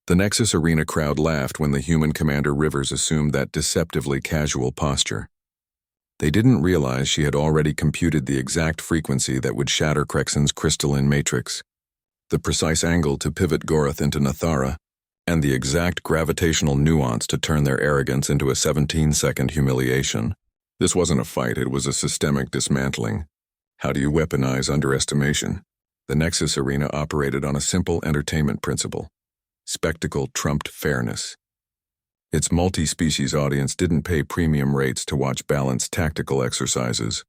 The Nexus Arena crowd laughed when the human Commander Rivers assumed that deceptively casual posture. They didn't realize she had already computed the exact frequency that would shatter Crexon's crystalline matrix, the precise angle to pivot Gorath into Nathara, and the exact gravitational nuance to turn their arrogance into a 17-second humiliation. This wasn't a fight, it was a systemic dismantling. How do you weaponize underestimation? The Nexus Arena operated on a simple entertainment principle. Spectacle trumped fairness. Its multi-species audience didn't pay premium rates to watch balanced tactical exercises.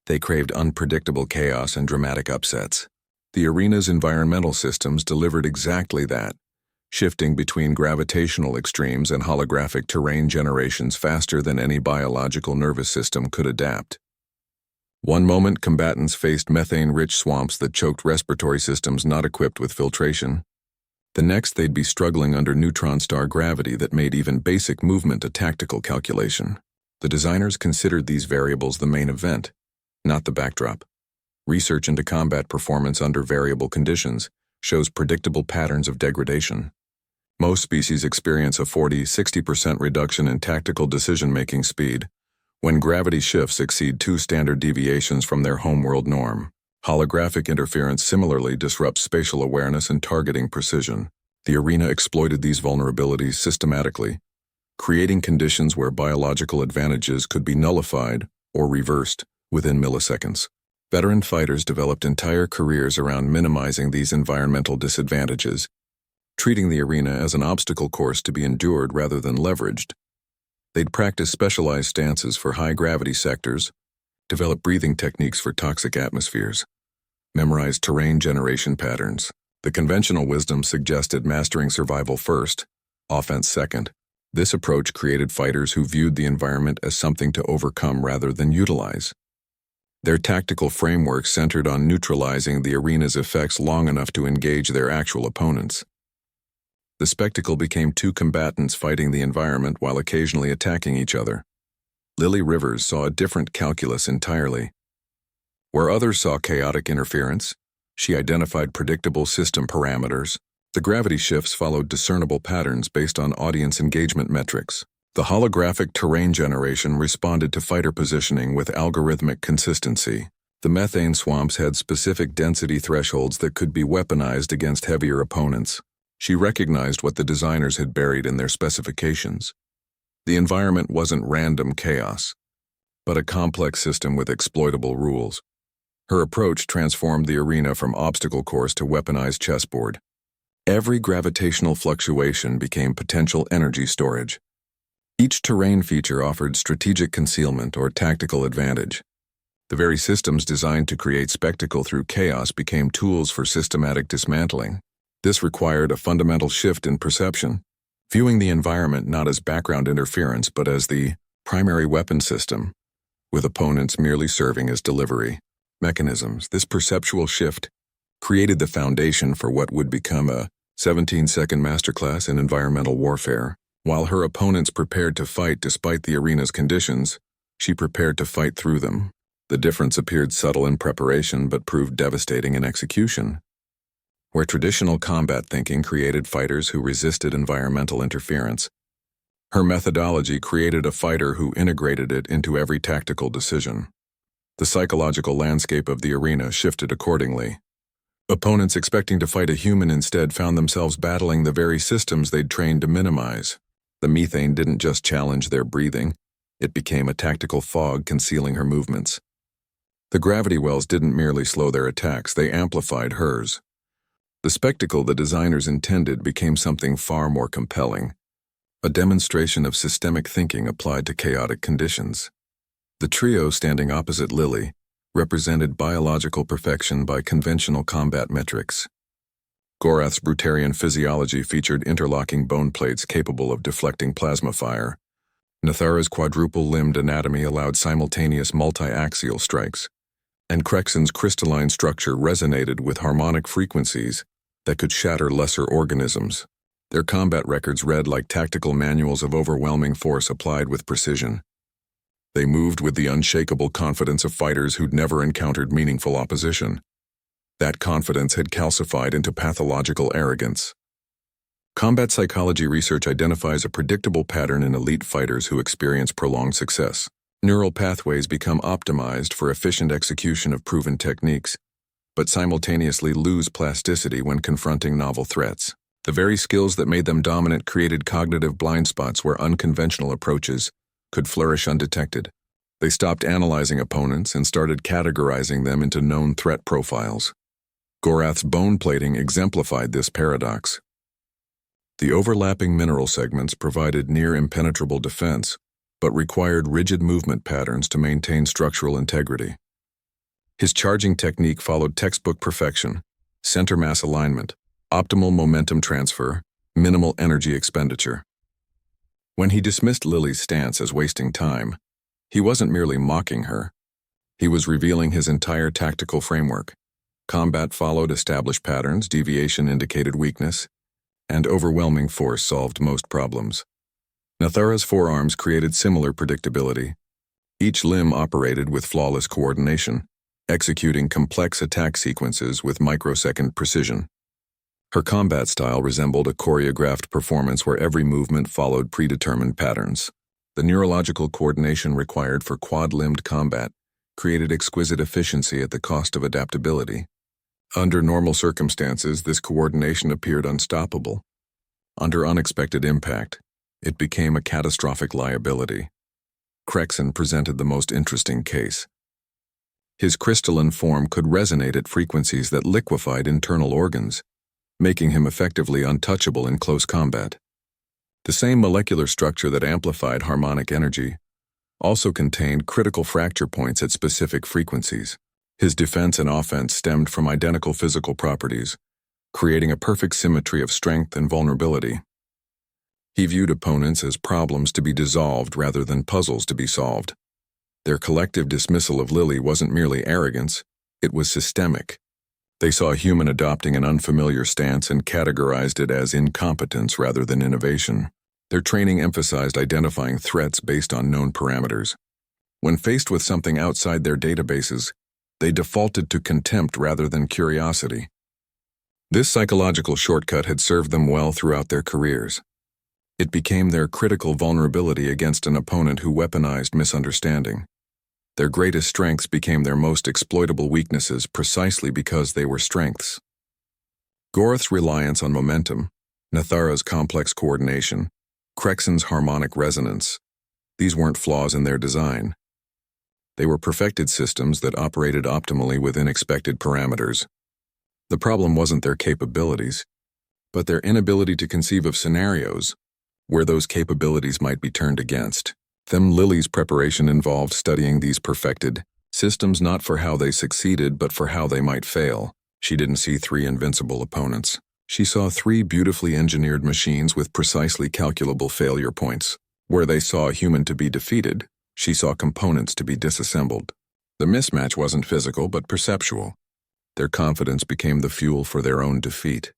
They craved unpredictable chaos and dramatic upsets. The arena's environmental systems delivered exactly that, shifting between gravitational extremes and holographic terrain generations faster than any biological nervous system could adapt. One moment, combatants faced methane-rich swamps that choked respiratory systems not equipped with filtration. The next, they'd be struggling under neutron star gravity that made even basic movement a tactical calculation. The designers considered these variables the main event, not the backdrop. Research into combat performance under variable conditions shows predictable patterns of degradation. Most species experience a 40–60% reduction in tactical decision-making speed when gravity shifts exceed 2 standard deviations from their homeworld norm. Holographic interference similarly disrupts spatial awareness and targeting precision. The arena exploited these vulnerabilities systematically, creating conditions where biological advantages could be nullified or reversed within milliseconds. Veteran fighters developed entire careers around minimizing these environmental disadvantages, treating the arena as an obstacle course to be endured rather than leveraged. They'd practice specialized stances for high-gravity sectors, develop breathing techniques for toxic atmospheres, memorize terrain generation patterns. The conventional wisdom suggested mastering survival first, offense second. This approach created fighters who viewed the environment as something to overcome rather than utilize. Their tactical framework centered on neutralizing the arena's effects long enough to engage their actual opponents. The spectacle became two combatants fighting the environment while occasionally attacking each other. Lily Rivers saw a different calculus entirely. Where others saw chaotic interference, she identified predictable system parameters. The gravity shifts followed discernible patterns based on audience engagement metrics. The holographic terrain generation responded to fighter positioning with algorithmic consistency. The methane swamps had specific density thresholds that could be weaponized against heavier opponents. She recognized what the designers had buried in their specifications. The environment wasn't random chaos, but a complex system with exploitable rules. Her approach transformed the arena from obstacle course to weaponized chessboard. Every gravitational fluctuation became potential energy storage. Each terrain feature offered strategic concealment or tactical advantage. The very systems designed to create spectacle through chaos became tools for systematic dismantling. This required a fundamental shift in perception, viewing the environment not as background interference but as the primary weapon system, with opponents merely serving as delivery mechanisms. This perceptual shift created the foundation for what would become a 17-second masterclass in environmental warfare. While her opponents prepared to fight despite the arena's conditions, she prepared to fight through them. The difference appeared subtle in preparation but proved devastating in execution. Where traditional combat thinking created fighters who resisted environmental interference, her methodology created a fighter who integrated it into every tactical decision. The psychological landscape of the arena shifted accordingly. Opponents expecting to fight a human instead found themselves battling the very systems they'd trained to minimize. The methane didn't just challenge their breathing, it became a tactical fog concealing her movements. The gravity wells didn't merely slow their attacks, they amplified hers. The spectacle the designers intended became something far more compelling, a demonstration of systemic thinking applied to chaotic conditions. The trio standing opposite Lily represented biological perfection by conventional combat metrics. Gorath's Brutarian physiology featured interlocking bone plates capable of deflecting plasma fire. Nathara's quadruple-limbed anatomy allowed simultaneous multi-axial strikes, and Crexon's crystalline structure resonated with harmonic frequencies that could shatter lesser organisms. Their combat records read like tactical manuals of overwhelming force applied with precision. They moved with the unshakable confidence of fighters who'd never encountered meaningful opposition. That confidence had calcified into pathological arrogance. Combat psychology research identifies a predictable pattern in elite fighters who experience prolonged success. Neural pathways become optimized for efficient execution of proven techniques, but simultaneously lose plasticity when confronting novel threats. The very skills that made them dominant created cognitive blind spots where unconventional approaches could flourish undetected. They stopped analyzing opponents and started categorizing them into known threat profiles. Gorath's bone plating exemplified this paradox. The overlapping mineral segments provided near impenetrable defense, but required rigid movement patterns to maintain structural integrity. His charging technique followed textbook perfection: center mass alignment, optimal momentum transfer, minimal energy expenditure. When he dismissed Lily's stance as wasting time, he wasn't merely mocking her. He was revealing his entire tactical framework. Combat followed established patterns, deviation indicated weakness, and overwhelming force solved most problems. Nathara's forearms created similar predictability. Each limb operated with flawless coordination, executing complex attack sequences with microsecond precision. Her combat style resembled a choreographed performance where every movement followed predetermined patterns. The neurological coordination required for quad-limbed combat created exquisite efficiency at the cost of adaptability. Under normal circumstances, this coordination appeared unstoppable. Under unexpected impact, it became a catastrophic liability. Crexen presented the most interesting case. His crystalline form could resonate at frequencies that liquefied internal organs, making him effectively untouchable in close combat. The same molecular structure that amplified harmonic energy also contained critical fracture points at specific frequencies. His defense and offense stemmed from identical physical properties, creating a perfect symmetry of strength and vulnerability. He viewed opponents as problems to be dissolved rather than puzzles to be solved. Their collective dismissal of Lily wasn't merely arrogance, it was systemic. They saw a human adopting an unfamiliar stance and categorized it as incompetence rather than innovation. Their training emphasized identifying threats based on known parameters. When faced with something outside their databases, they defaulted to contempt rather than curiosity. This psychological shortcut had served them well throughout their careers. It became their critical vulnerability against an opponent who weaponized misunderstanding. Their greatest strengths became their most exploitable weaknesses precisely because they were strengths. Gorath's reliance on momentum, Nathara's complex coordination, Crexen's harmonic resonance, these weren't flaws in their design. They were perfected systems that operated optimally within expected parameters. The problem wasn't their capabilities, but their inability to conceive of scenarios where those capabilities might be turned against them. Lily's preparation involved studying these perfected systems not for how they succeeded but for how they might fail. She didn't see 3 invincible opponents. She saw 3 beautifully engineered machines with precisely calculable failure points. Where they saw a human to be defeated, she saw components to be disassembled. The mismatch wasn't physical but perceptual. Their confidence became the fuel for their own defeat.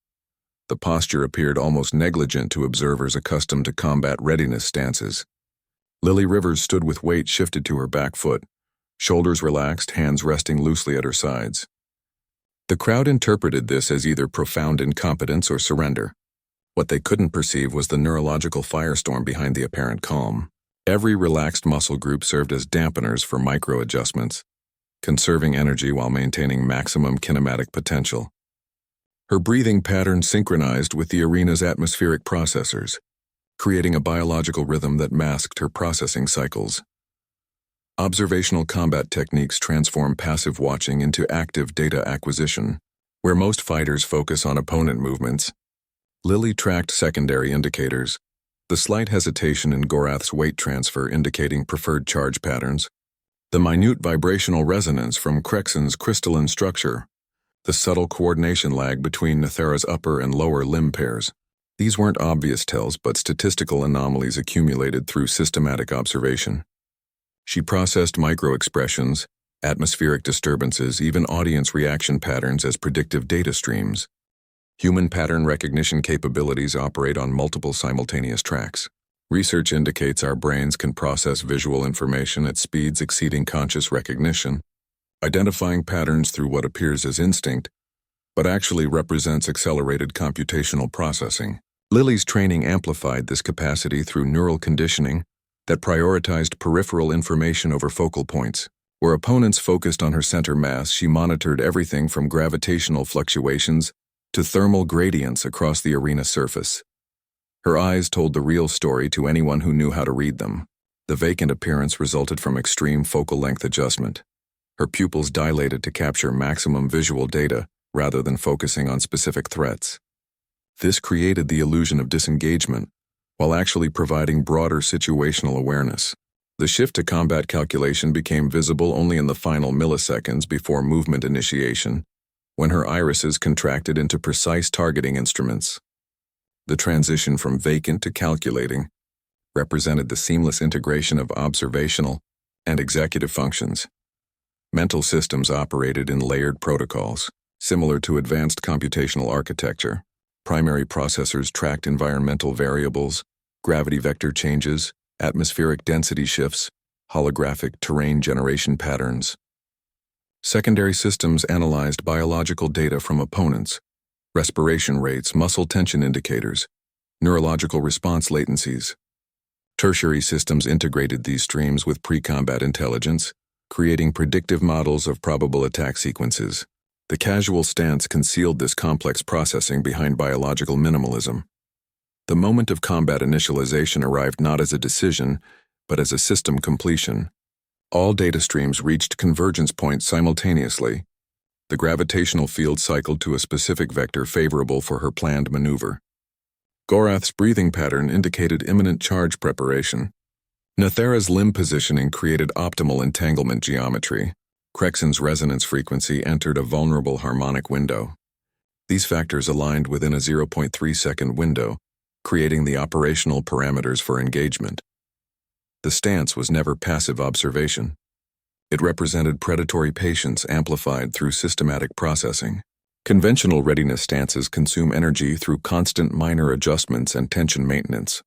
The posture appeared almost negligent to observers accustomed to combat readiness stances. Lily Rivers stood with weight shifted to her back foot, shoulders relaxed, hands resting loosely at her sides. The crowd interpreted this as either profound incompetence or surrender. What they couldn't perceive was the neurological firestorm behind the apparent calm. Every relaxed muscle group served as dampeners for micro-adjustments, conserving energy while maintaining maximum kinematic potential. Her breathing pattern synchronized with the arena's atmospheric processors, creating a biological rhythm that masked her processing cycles. Observational combat techniques transform passive watching into active data acquisition. Where most fighters focus on opponent movements, Lily tracked secondary indicators, the slight hesitation in Gorath's weight transfer indicating preferred charge patterns, the minute vibrational resonance from Crexen's crystalline structure, the subtle coordination lag between Nathara's upper and lower limb pairs. These weren't obvious tells but statistical anomalies accumulated through systematic observation. She processed micro-expressions, atmospheric disturbances, even audience reaction patterns as predictive data streams. Human pattern recognition capabilities operate on multiple simultaneous tracks. Research indicates our brains can process visual information at speeds exceeding conscious recognition, identifying patterns through what appears as instinct, but actually represents accelerated computational processing. Lily's training amplified this capacity through neural conditioning that prioritized peripheral information over focal points. Where opponents focused on her center mass, she monitored everything from gravitational fluctuations to thermal gradients across the arena surface. Her eyes told the real story to anyone who knew how to read them. The vacant appearance resulted from extreme focal length adjustment. Her pupils dilated to capture maximum visual data rather than focusing on specific threats. This created the illusion of disengagement, while actually providing broader situational awareness. The shift to combat calculation became visible only in the final milliseconds before movement initiation, when her irises contracted into precise targeting instruments. The transition from vacant to calculating represented the seamless integration of observational and executive functions. Mental systems operated in layered protocols, similar to advanced computational architecture. Primary processors tracked environmental variables, gravity vector changes, atmospheric density shifts, holographic terrain generation patterns. Secondary systems analyzed biological data from opponents, respiration rates, muscle tension indicators, neurological response latencies. Tertiary systems integrated these streams with pre-combat intelligence, creating predictive models of probable attack sequences. The casual stance concealed this complex processing behind biological minimalism. The moment of combat initialization arrived not as a decision, but as a system completion. All data streams reached convergence points simultaneously. The gravitational field cycled to a specific vector favorable for her planned maneuver. Gorath's breathing pattern indicated imminent charge preparation. Nethera's limb positioning created optimal entanglement geometry. Crexon's resonance frequency entered a vulnerable harmonic window. These factors aligned within a 0.3-second window, creating the operational parameters for engagement. The stance was never passive observation. It represented predatory patience amplified through systematic processing. Conventional readiness stances consume energy through constant minor adjustments and tension maintenance.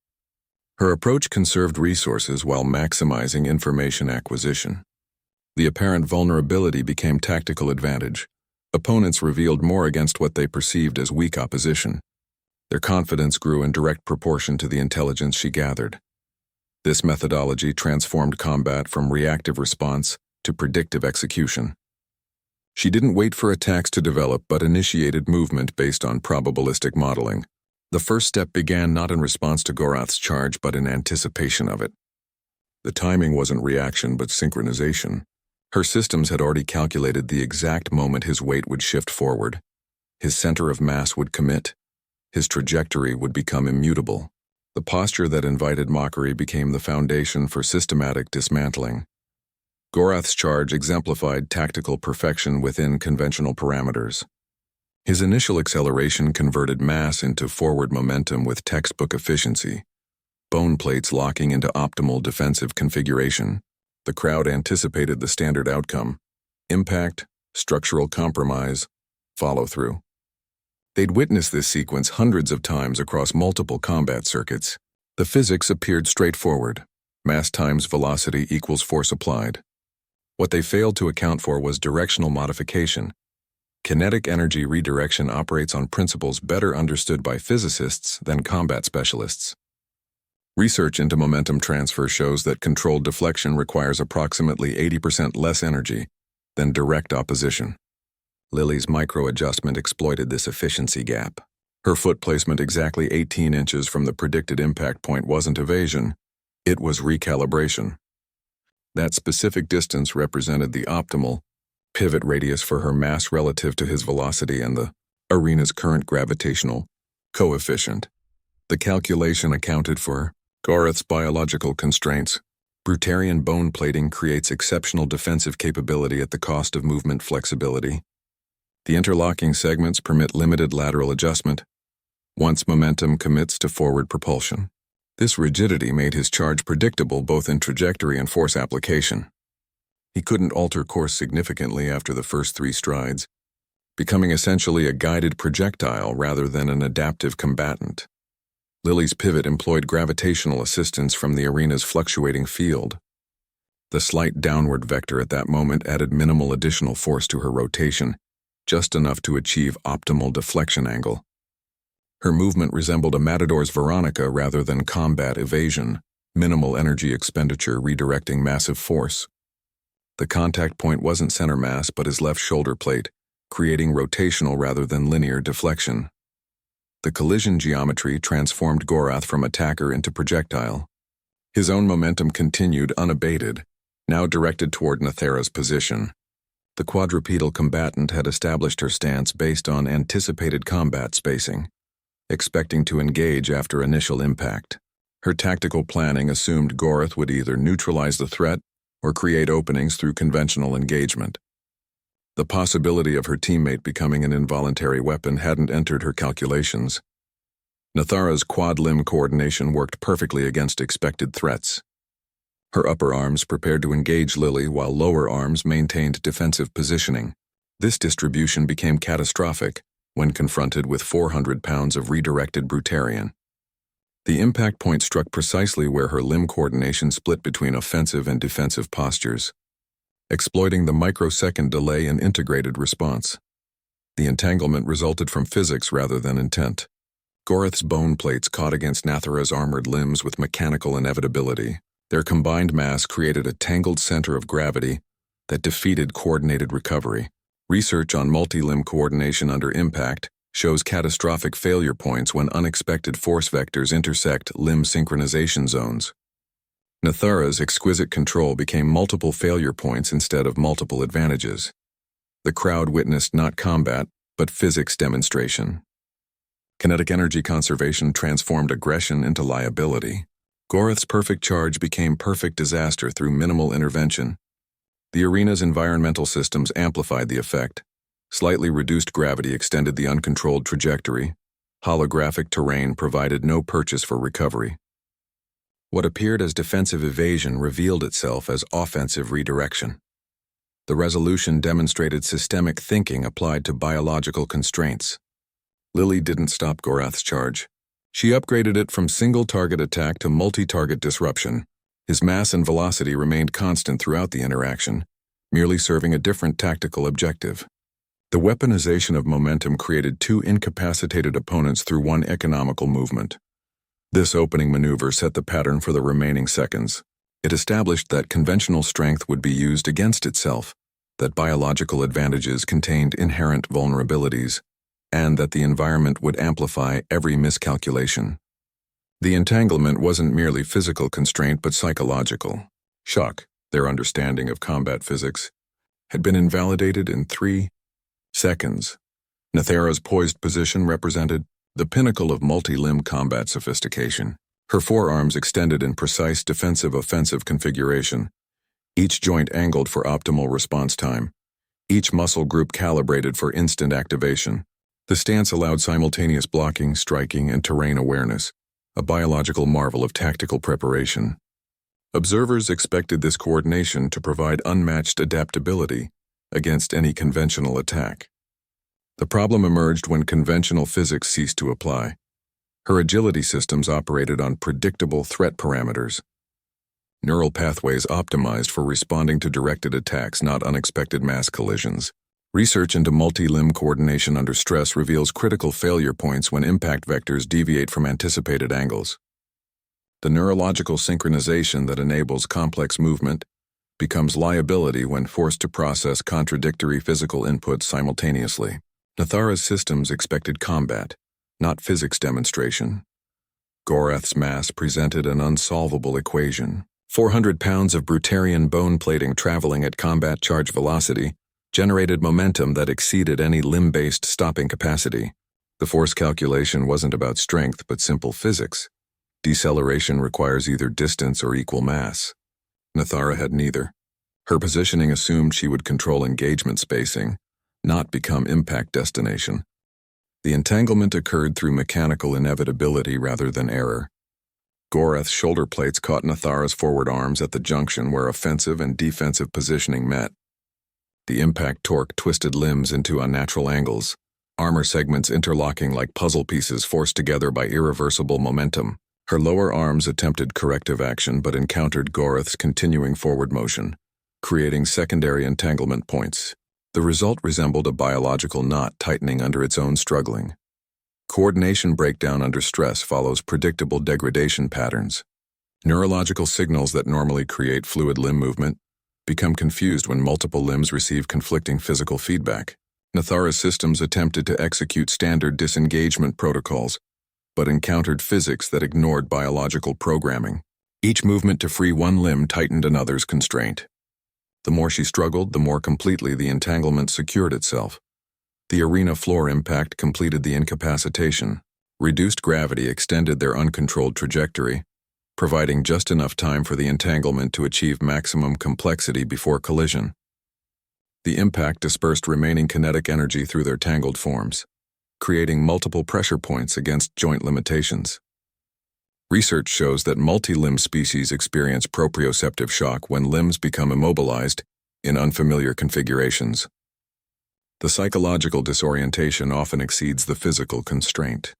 Her approach conserved resources while maximizing information acquisition. The apparent vulnerability became tactical advantage. Opponents revealed more against what they perceived as weak opposition. Their confidence grew in direct proportion to the intelligence she gathered. This methodology transformed combat from reactive response to predictive execution. She didn't wait for attacks to develop but initiated movement based on probabilistic modeling. The first step began not in response to Gorath's charge but in anticipation of it. The timing wasn't reaction but synchronization. Her systems had already calculated the exact moment his weight would shift forward. His center of mass would commit. His trajectory would become immutable. The posture that invited mockery became the foundation for systematic dismantling. Gorath's charge exemplified tactical perfection within conventional parameters. His initial acceleration converted mass into forward momentum with textbook efficiency, bone plates locking into optimal defensive configuration. The crowd anticipated the standard outcome: impact, structural compromise, follow-through. They'd witnessed this sequence hundreds of times across multiple combat circuits. The physics appeared straightforward. Mass times velocity equals force applied. What they failed to account for was directional modification. Kinetic energy redirection operates on principles better understood by physicists than combat specialists. Research into momentum transfer shows that controlled deflection requires approximately 80% less energy than direct opposition. Lily's micro-adjustment exploited this efficiency gap. Her foot placement exactly 18 inches from the predicted impact point wasn't evasion, it was recalibration. That specific distance represented the optimal pivot radius for her mass relative to his velocity and the arena's current gravitational coefficient. The calculation accounted for Gorath's biological constraints. Brutarian bone plating creates exceptional defensive capability at the cost of movement flexibility. The interlocking segments permit limited lateral adjustment once momentum commits to forward propulsion. This rigidity made his charge predictable both in trajectory and force application. He couldn't alter course significantly after the first 3 strides, becoming essentially a guided projectile rather than an adaptive combatant. Lily's pivot employed gravitational assistance from the arena's fluctuating field. The slight downward vector at that moment added minimal additional force to her rotation, just enough to achieve optimal deflection angle. Her movement resembled a matador's Veronica rather than combat evasion, minimal energy expenditure redirecting massive force. The contact point wasn't center mass but his left shoulder plate, creating rotational rather than linear deflection. The collision geometry transformed Gorath from attacker into projectile. His own momentum continued unabated, now directed toward Nathara's position. The quadrupedal combatant had established her stance based on anticipated combat spacing, expecting to engage after initial impact. Her tactical planning assumed Gorath would either neutralize the threat or create openings through conventional engagement. The possibility of her teammate becoming an involuntary weapon hadn't entered her calculations. Nathara's quad-limb coordination worked perfectly against expected threats. Her upper arms prepared to engage Lily while lower arms maintained defensive positioning. This distribution became catastrophic when confronted with 400 pounds of redirected Brutarian. The impact point struck precisely where her limb coordination split between offensive and defensive postures, exploiting the microsecond delay in integrated response. The entanglement resulted from physics rather than intent. Gorath's bone plates caught against Nathara's armored limbs with mechanical inevitability. Their combined mass created a tangled center of gravity that defeated coordinated recovery. Research on multi-limb coordination under impact shows catastrophic failure points when unexpected force vectors intersect limb synchronization zones. Nathara's exquisite control became multiple failure points instead of multiple advantages. The crowd witnessed not combat, but physics demonstration. Kinetic energy conservation transformed aggression into liability. Gorath's perfect charge became perfect disaster through minimal intervention. The arena's environmental systems amplified the effect. Slightly reduced gravity extended the uncontrolled trajectory. Holographic terrain provided no purchase for recovery. What appeared as defensive evasion revealed itself as offensive redirection. The resolution demonstrated systemic thinking applied to biological constraints. Lily didn't stop Gorath's charge. She upgraded it from single-target attack to multi-target disruption. His mass and velocity remained constant throughout the interaction, merely serving a different tactical objective. The weaponization of momentum created two incapacitated opponents through one economical movement. This opening maneuver set the pattern for the remaining seconds. It established that conventional strength would be used against itself, that biological advantages contained inherent vulnerabilities, and that the environment would amplify every miscalculation. The entanglement wasn't merely physical constraint but psychological. Shock, their understanding of combat physics, had been invalidated in 3 seconds. Nathara's poised position represented the pinnacle of multi-limb combat sophistication. Her forearms extended in precise defensive-offensive configuration, each joint angled for optimal response time, each muscle group calibrated for instant activation. The stance allowed simultaneous blocking, striking, and terrain awareness, a biological marvel of tactical preparation. Observers expected this coordination to provide unmatched adaptability against any conventional attack. The problem emerged when conventional physics ceased to apply. Her agility systems operated on predictable threat parameters. Neural pathways optimized for responding to directed attacks, not unexpected mass collisions. Research into multi-limb coordination under stress reveals critical failure points when impact vectors deviate from anticipated angles. The neurological synchronization that enables complex movement becomes liability when forced to process contradictory physical inputs simultaneously. Nathara's systems expected combat, not physics demonstration. Gorath's mass presented an unsolvable equation. 400 pounds of Brutarian bone plating traveling at combat charge velocity generated momentum that exceeded any limb-based stopping capacity. The force calculation wasn't about strength but simple physics. Deceleration requires either distance or equal mass. Nathara had neither. Her positioning assumed she would control engagement spacing, not become impact destination. The entanglement occurred through mechanical inevitability rather than error. Gorath's shoulder plates caught Nathara's forward arms at the junction where offensive and defensive positioning met. The impact torque twisted limbs into unnatural angles, armor segments interlocking like puzzle pieces forced together by irreversible momentum. Her lower arms attempted corrective action but encountered Gorath's continuing forward motion, creating secondary entanglement points. The result resembled a biological knot tightening under its own struggling. Coordination breakdown under stress follows predictable degradation patterns. Neurological signals that normally create fluid limb movement become confused when multiple limbs receive conflicting physical feedback. Nathara's systems attempted to execute standard disengagement protocols, but encountered physics that ignored biological programming. Each movement to free one limb tightened another's constraint. The more she struggled, the more completely the entanglement secured itself. The arena floor impact completed the incapacitation. Reduced gravity extended their uncontrolled trajectory, providing just enough time for the entanglement to achieve maximum complexity before collision. The impact dispersed remaining kinetic energy through their tangled forms, creating multiple pressure points against joint limitations. Research shows that multi-limb species experience proprioceptive shock when limbs become immobilized in unfamiliar configurations. The psychological disorientation often exceeds the physical constraint.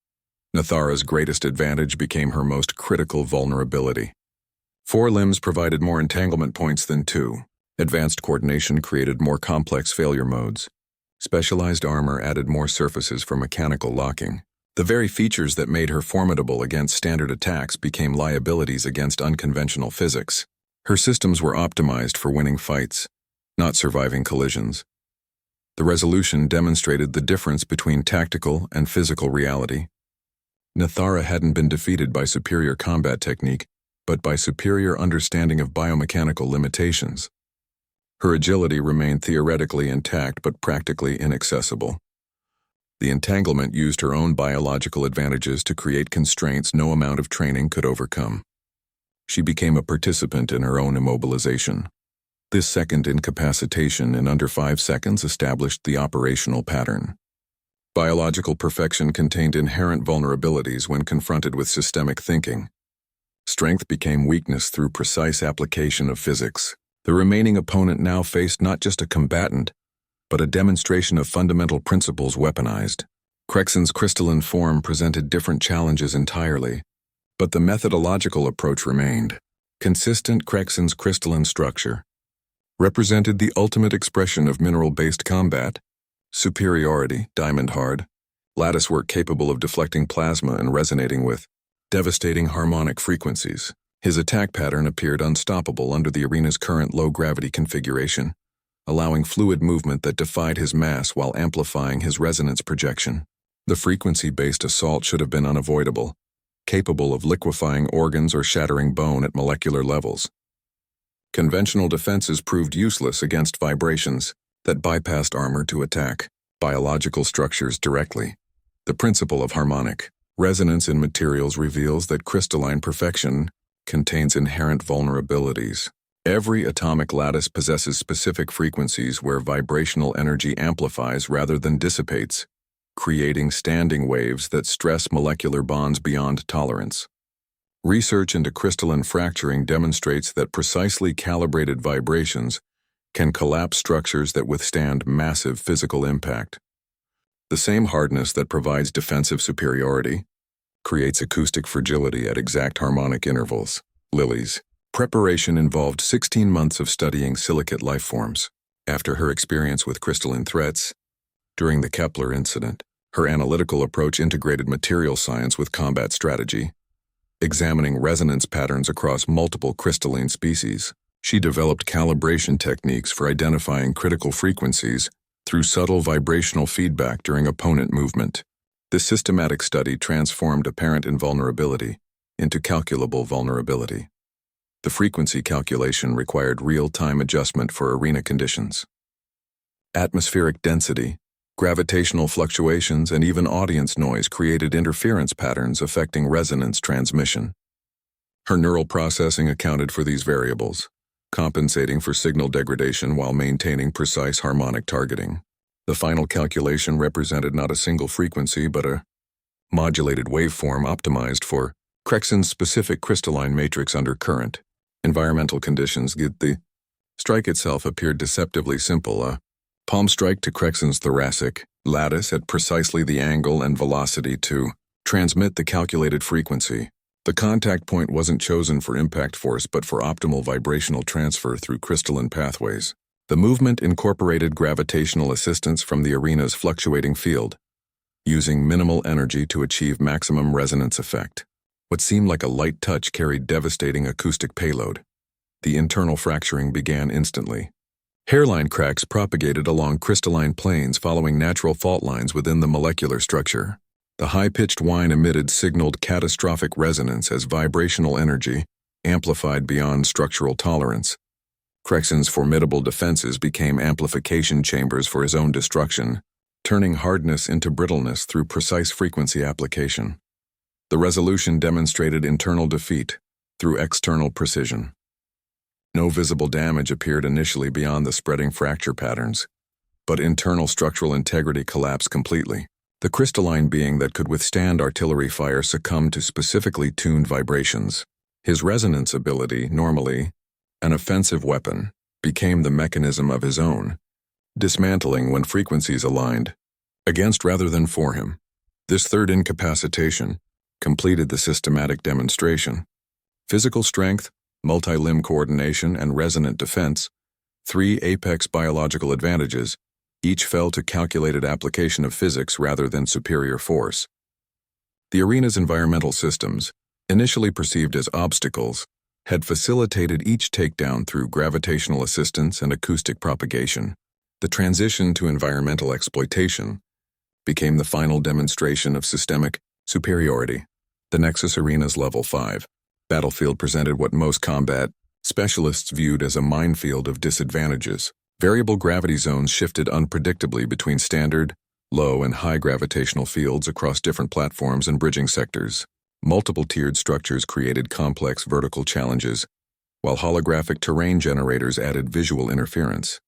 Nathara's greatest advantage became her most critical vulnerability. 4 limbs provided more entanglement points than 2. Advanced coordination created more complex failure modes. Specialized armor added more surfaces for mechanical locking. The very features that made her formidable against standard attacks became liabilities against unconventional physics. Her systems were optimized for winning fights, not surviving collisions. The resolution demonstrated the difference between tactical and physical reality. Nathara hadn't been defeated by superior combat technique, but by superior understanding of biomechanical limitations. Her agility remained theoretically intact but practically inaccessible. The entanglement used her own biological advantages to create constraints no amount of training could overcome. She became a participant in her own immobilization. This second incapacitation in under 5 seconds established the operational pattern. Biological perfection contained inherent vulnerabilities when confronted with systemic thinking. Strength became weakness through precise application of physics. The remaining opponent now faced not just a combatant, but a demonstration of fundamental principles weaponized. Crexon's crystalline form presented different challenges entirely, but the methodological approach remained. Consistent Crexon's crystalline structure represented the ultimate expression of mineral-based combat. Superiority, diamond-hard, latticework capable of deflecting plasma and resonating with devastating harmonic frequencies. His attack pattern appeared unstoppable under the arena's current low-gravity configuration, allowing fluid movement that defied his mass while amplifying his resonance projection. The frequency-based assault should have been unavoidable, capable of liquefying organs or shattering bone at molecular levels. Conventional defenses proved useless against vibrations that bypassed armor to attack biological structures directly. The principle of harmonic resonance in materials reveals that crystalline perfection contains inherent vulnerabilities. Every atomic lattice possesses specific frequencies where vibrational energy amplifies rather than dissipates, creating standing waves that stress molecular bonds beyond tolerance. Research into crystalline fracturing demonstrates that precisely calibrated vibrations can collapse structures that withstand massive physical impact. The same hardness that provides defensive superiority creates acoustic fragility at exact harmonic intervals. Lily's preparation involved 16 months of studying silicate lifeforms. After her experience with crystalline threats during the Kepler incident, her analytical approach integrated material science with combat strategy, examining resonance patterns across multiple crystalline species. She developed calibration techniques for identifying critical frequencies through subtle vibrational feedback during opponent movement. This systematic study transformed apparent invulnerability into calculable vulnerability. The frequency calculation required real-time adjustment for arena conditions. Atmospheric density, gravitational fluctuations, and even audience noise created interference patterns affecting resonance transmission. Her neural processing accounted for these variables, compensating for signal degradation while maintaining precise harmonic targeting. The final calculation represented not a single frequency but a modulated waveform optimized for Crexon's specific crystalline matrix under current environmental conditions. The strike itself appeared deceptively simple, a palm strike to Crexon's thoracic lattice at precisely the angle and velocity to transmit the calculated frequency. The contact point wasn't chosen for impact force but for optimal vibrational transfer through crystalline pathways. The movement incorporated gravitational assistance from the arena's fluctuating field, using minimal energy to achieve maximum resonance effect. What seemed like a light touch carried devastating acoustic payload. The internal fracturing began instantly. Hairline cracks propagated along crystalline planes following natural fault lines within the molecular structure. The high-pitched whine emitted signaled catastrophic resonance as vibrational energy, amplified beyond structural tolerance. Crexon's formidable defenses became amplification chambers for his own destruction, turning hardness into brittleness through precise frequency application. The resolution demonstrated internal defeat through external precision. No visible damage appeared initially beyond the spreading fracture patterns, but internal structural integrity collapsed completely. The crystalline being that could withstand artillery fire succumbed to specifically tuned vibrations. His resonance ability, normally an offensive weapon, became the mechanism of his own, dismantling when frequencies aligned, against rather than for him. This third incapacitation completed the systematic demonstration. Physical strength, multi-limb coordination, and resonant defense, three apex biological advantages, each fell to calculated application of physics rather than superior force. The arena's environmental systems, initially perceived as obstacles, had facilitated each takedown through gravitational assistance and acoustic propagation. The transition to environmental exploitation became the final demonstration of systemic superiority. The Nexus Arena's Level 5 battlefield presented what most combat specialists viewed as a minefield of disadvantages. Variable gravity zones shifted unpredictably between standard, low, and high gravitational fields across different platforms and bridging sectors. Multiple tiered structures created complex vertical challenges, while holographic terrain generators added visual interference.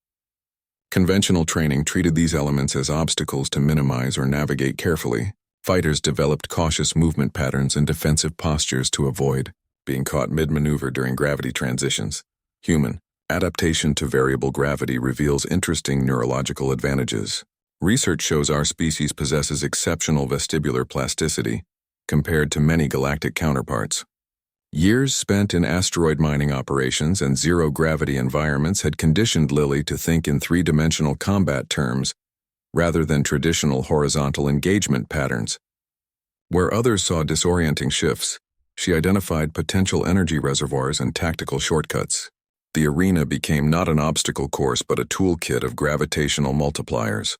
Conventional training treated these elements as obstacles to minimize or navigate carefully. Fighters developed cautious movement patterns and defensive postures to avoid being caught mid-maneuver during gravity transitions. Human adaptation to variable gravity reveals interesting neurological advantages. Research shows our species possesses exceptional vestibular plasticity compared to many galactic counterparts. Years spent in asteroid mining operations and zero-gravity environments had conditioned Lily to think in three-dimensional combat terms rather than traditional horizontal engagement patterns. Where others saw disorienting shifts, she identified potential energy reservoirs and tactical shortcuts. The arena became not an obstacle course but a toolkit of gravitational multipliers.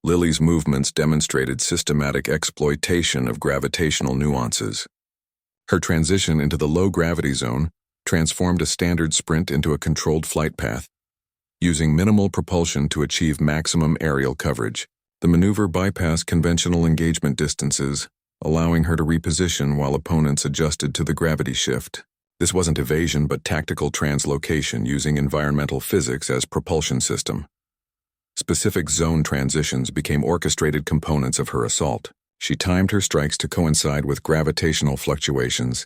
Lily's movements demonstrated systematic exploitation of gravitational nuances. Her transition into the low-gravity zone transformed a standard sprint into a controlled flight path, using minimal propulsion to achieve maximum aerial coverage. The maneuver bypassed conventional engagement distances, allowing her to reposition while opponents adjusted to the gravity shift. This wasn't evasion but tactical translocation using environmental physics as propulsion system. Specific zone transitions became orchestrated components of her assault. She timed her strikes to coincide with gravitational fluctuations,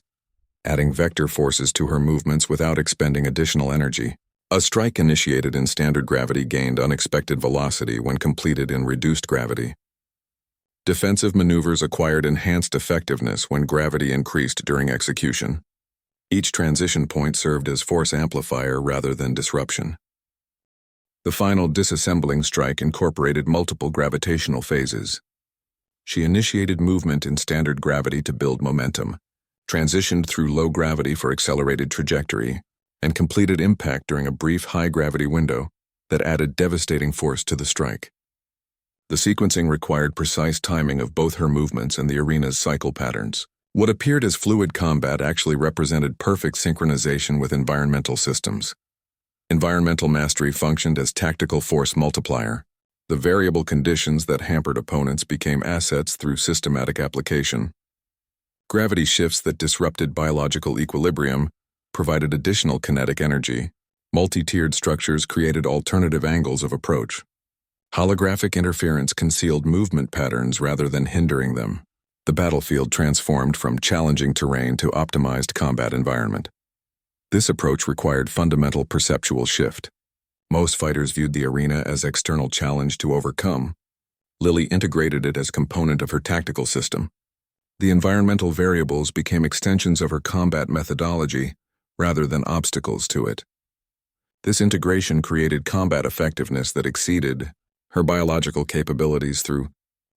adding vector forces to her movements without expending additional energy. A strike initiated in standard gravity gained unexpected velocity when completed in reduced gravity. Defensive maneuvers acquired enhanced effectiveness when gravity increased during execution. Each transition point served as force amplifier rather than disruption. The final disassembling strike incorporated multiple gravitational phases. She initiated movement in standard gravity to build momentum, transitioned through low gravity for accelerated trajectory, and completed impact during a brief high-gravity window that added devastating force to the strike. The sequencing required precise timing of both her movements and the arena's cycle patterns. What appeared as fluid combat actually represented perfect synchronization with environmental systems. Environmental mastery functioned as tactical force multiplier. The variable conditions that hampered opponents became assets through systematic application. Gravity shifts that disrupted biological equilibrium provided additional kinetic energy. Multi-tiered structures created alternative angles of approach. Holographic interference concealed movement patterns rather than hindering them. The battlefield transformed from challenging terrain to optimized combat environment. This approach required fundamental perceptual shift. Most fighters viewed the arena as external challenge to overcome. Lily integrated it as component of her tactical system. The environmental variables became extensions of her combat methodology rather than obstacles to it. This integration created combat effectiveness that exceeded her biological capabilities through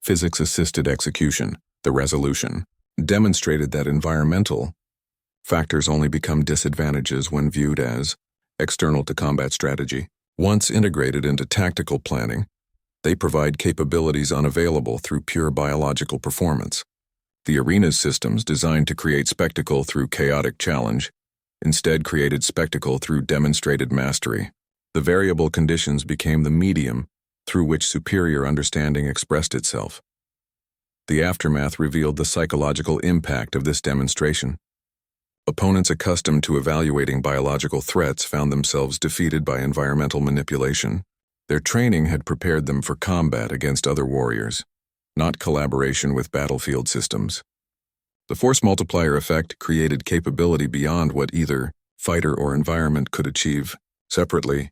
Physics-assisted execution, the resolution, demonstrated that environmental factors only become disadvantages when viewed as external to combat strategy. Once integrated into tactical planning, they provide capabilities unavailable through pure biological performance. The arena's systems, designed to create spectacle through chaotic challenge, instead created spectacle through demonstrated mastery. The variable conditions became the medium through which superior understanding expressed itself. The aftermath revealed the psychological impact of this demonstration. Opponents accustomed to evaluating biological threats found themselves defeated by environmental manipulation. Their training had prepared them for combat against other warriors, not collaboration with battlefield systems. The force multiplier effect created capability beyond what either fighter or environment could achieve. Separately,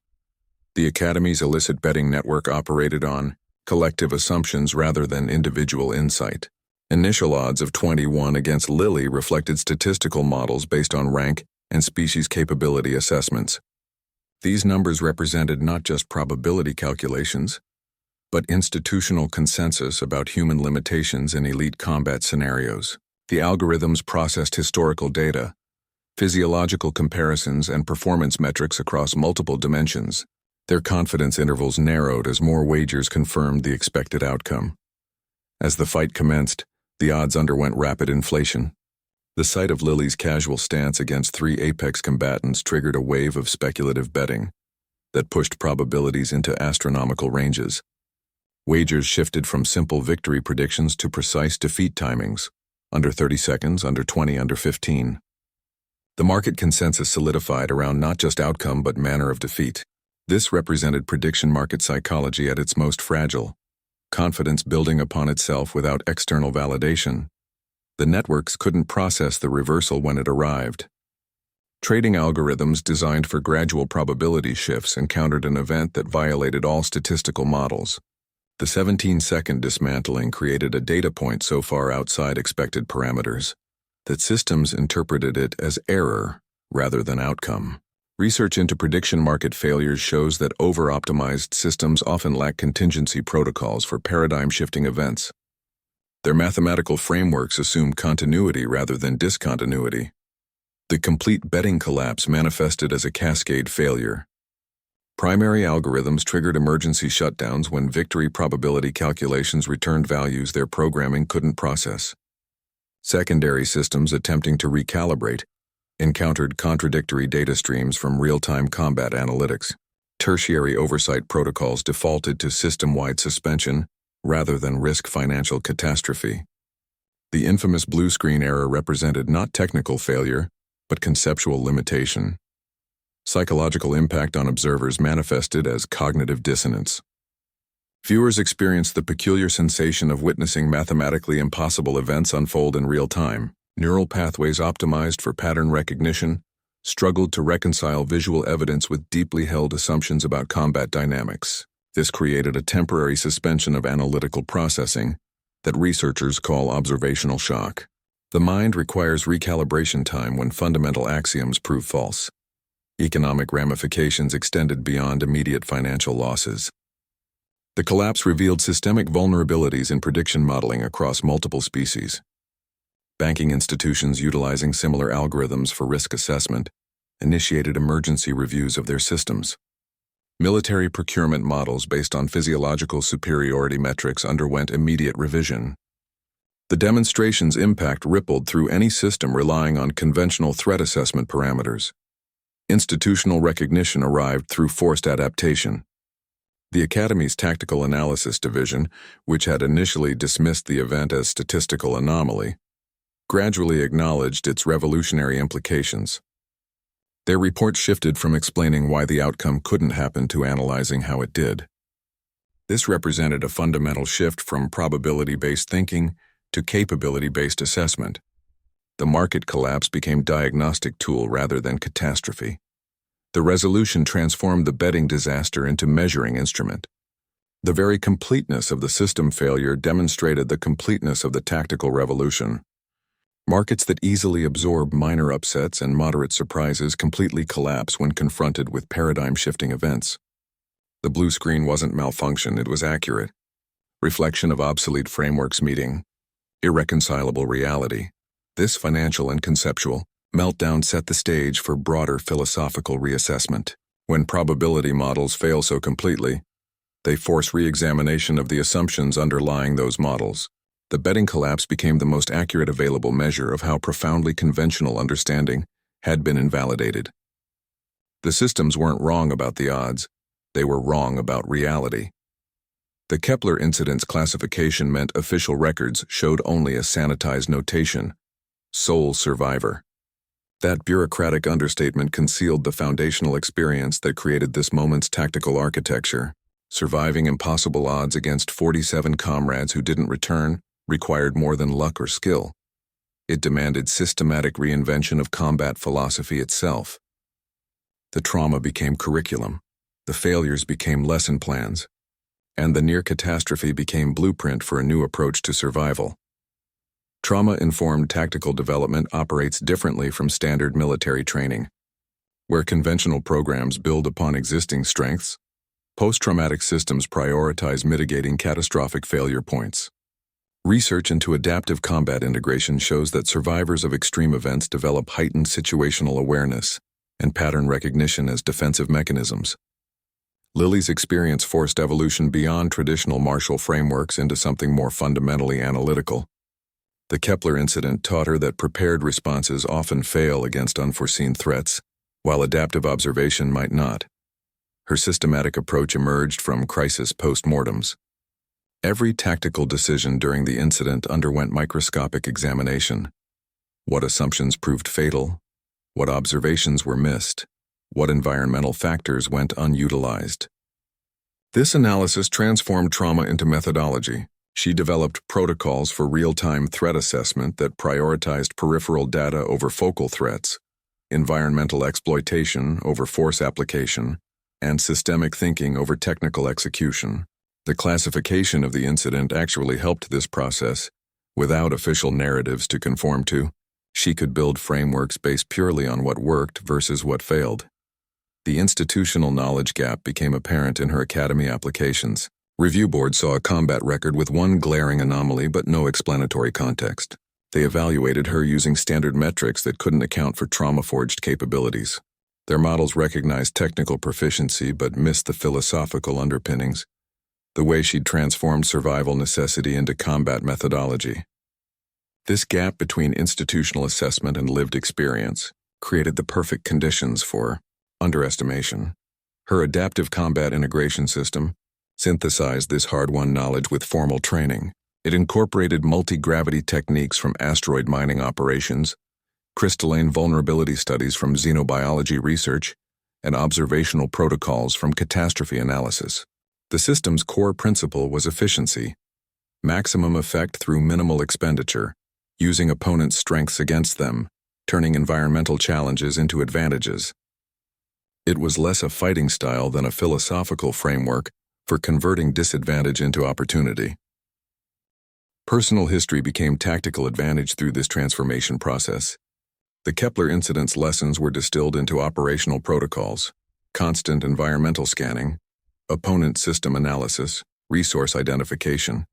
the Academy's illicit betting network operated on collective assumptions rather than individual insight. Initial odds of 21 against Lily reflected statistical models based on rank and species capability assessments. These numbers represented not just probability calculations, but institutional consensus about human limitations in elite combat scenarios. The algorithms processed historical data, physiological comparisons, and performance metrics across multiple dimensions. Their confidence intervals narrowed as more wagers confirmed the expected outcome. As the fight commenced, the odds underwent rapid inflation. The sight of Lily's casual stance against 3 apex combatants triggered a wave of speculative betting that pushed probabilities into astronomical ranges. Wagers shifted from simple victory predictions to precise defeat timings, under 30 seconds, under 20, under 15. The market consensus solidified around not just outcome but manner of defeat. This represented prediction market psychology at its most fragile, confidence building upon itself without external validation. The networks couldn't process the reversal when it arrived. Trading algorithms designed for gradual probability shifts encountered an event that violated all statistical models. The 17-second dismantling created a data point so far outside expected parameters that systems interpreted it as error rather than outcome. Research into prediction market failures shows that over-optimized systems often lack contingency protocols for paradigm-shifting events. Their mathematical frameworks assume continuity rather than discontinuity. The complete betting collapse manifested as a cascade failure. Primary algorithms triggered emergency shutdowns when victory probability calculations returned values their programming couldn't process. Secondary systems attempting to recalibrate encountered contradictory data streams from real-time combat analytics. Tertiary oversight protocols defaulted to system-wide suspension rather than risk financial catastrophe. The infamous blue screen error represented not technical failure, but conceptual limitation. Psychological impact on observers manifested as cognitive dissonance. Viewers experienced the peculiar sensation of witnessing mathematically impossible events unfold in real time. Neural pathways optimized for pattern recognition struggled to reconcile visual evidence with deeply held assumptions about combat dynamics. This created a temporary suspension of analytical processing that researchers call observational shock. The mind requires recalibration time when fundamental axioms prove false. Economic ramifications extended beyond immediate financial losses. The collapse revealed systemic vulnerabilities in prediction modeling across multiple species. Banking institutions utilizing similar algorithms for risk assessment initiated emergency reviews of their systems. Military procurement models based on physiological superiority metrics underwent immediate revision. The demonstration's impact rippled through any system relying on conventional threat assessment parameters. Institutional recognition arrived through forced adaptation. The Academy's Tactical Analysis Division, which had initially dismissed the event as statistical anomaly, gradually acknowledged its revolutionary implications. Their report shifted from explaining why the outcome couldn't happen to analyzing how it did. This represented a fundamental shift from probability-based thinking to capability-based assessment. The market collapse became diagnostic tool rather than catastrophe. The resolution transformed the betting disaster into measuring instrument. The very completeness of the system failure demonstrated the completeness of the tactical revolution. Markets that easily absorb minor upsets and moderate surprises completely collapse when confronted with paradigm-shifting events. The blue screen wasn't malfunction, it was accurate. reflection of obsolete frameworks meeting irreconcilable reality. This financial and conceptual meltdown set the stage for broader philosophical reassessment. When probability models fail so completely, they force re-examination of the assumptions underlying those models. The betting collapse became the most accurate available measure of how profoundly conventional understanding had been invalidated. The systems weren't wrong about the odds, they were wrong about reality. The Kepler incident's classification meant official records showed only a sanitized notation, sole survivor. That bureaucratic understatement concealed the foundational experience that created this moment's tactical architecture. Surviving impossible odds against 47 comrades who didn't return required more than luck or skill. It demanded systematic reinvention of combat philosophy itself. The trauma became curriculum, the failures became lesson plans, and the near catastrophe became blueprint for a new approach to survival. Trauma-informed tactical development operates differently from standard military training. Where conventional programs build upon existing strengths, post-traumatic systems prioritize mitigating catastrophic failure points. Research into adaptive combat integration shows that survivors of extreme events develop heightened situational awareness and pattern recognition as defensive mechanisms. Lily's experience forced evolution beyond traditional martial frameworks into something more fundamentally analytical. The Kepler incident taught her that prepared responses often fail against unforeseen threats, while adaptive observation might not. Her systematic approach emerged from crisis post-mortems. Every tactical decision during the incident underwent microscopic examination. What assumptions proved fatal? What observations were missed? What environmental factors went unutilized? This analysis transformed trauma into methodology. She developed protocols for real-time threat assessment that prioritized peripheral data over focal threats, environmental exploitation over force application, and systemic thinking over technical execution. The classification of the incident actually helped this process. Without official narratives to conform to, she could build frameworks based purely on what worked versus what failed. The institutional knowledge gap became apparent in her academy applications. Review boards saw a combat record with one glaring anomaly but no explanatory context. They evaluated her using standard metrics that couldn't account for trauma-forged capabilities. Their models recognized technical proficiency but missed the philosophical underpinnings, the way she'd transformed survival necessity into combat methodology. This gap between institutional assessment and lived experience created the perfect conditions for underestimation. Her adaptive combat integration system synthesized this hard-won knowledge with formal training. It incorporated multi-gravity techniques from asteroid mining operations, crystalline vulnerability studies from xenobiology research, and observational protocols from catastrophe analysis. The system's core principle was efficiency, maximum effect through minimal expenditure, using opponents' strengths against them, turning environmental challenges into advantages. It was less a fighting style than a philosophical framework for converting disadvantage into opportunity. Personal history became tactical advantage through this transformation process. The Kepler incident's lessons were distilled into operational protocols, constant environmental scanning, opponent system analysis, resource identification.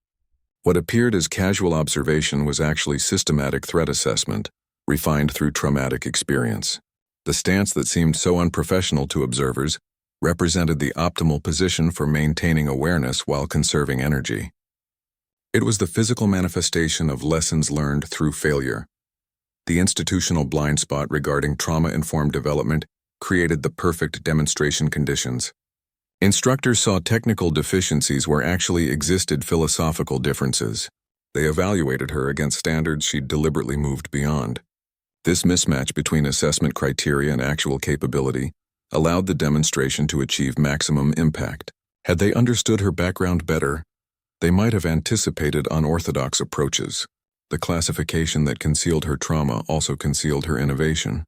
What appeared as casual observation was actually systematic threat assessment, refined through traumatic experience. The stance that seemed so unprofessional to observers represented the optimal position for maintaining awareness while conserving energy. It was the physical manifestation of lessons learned through failure. The institutional blind spot regarding trauma-informed development created the perfect demonstration conditions. Instructors saw technical deficiencies where actually existed philosophical differences. They evaluated her against standards she'd deliberately moved beyond. This mismatch between assessment criteria and actual capability allowed the demonstration to achieve maximum impact. Had they understood her background better, they might have anticipated unorthodox approaches. The classification that concealed her trauma also concealed her innovation.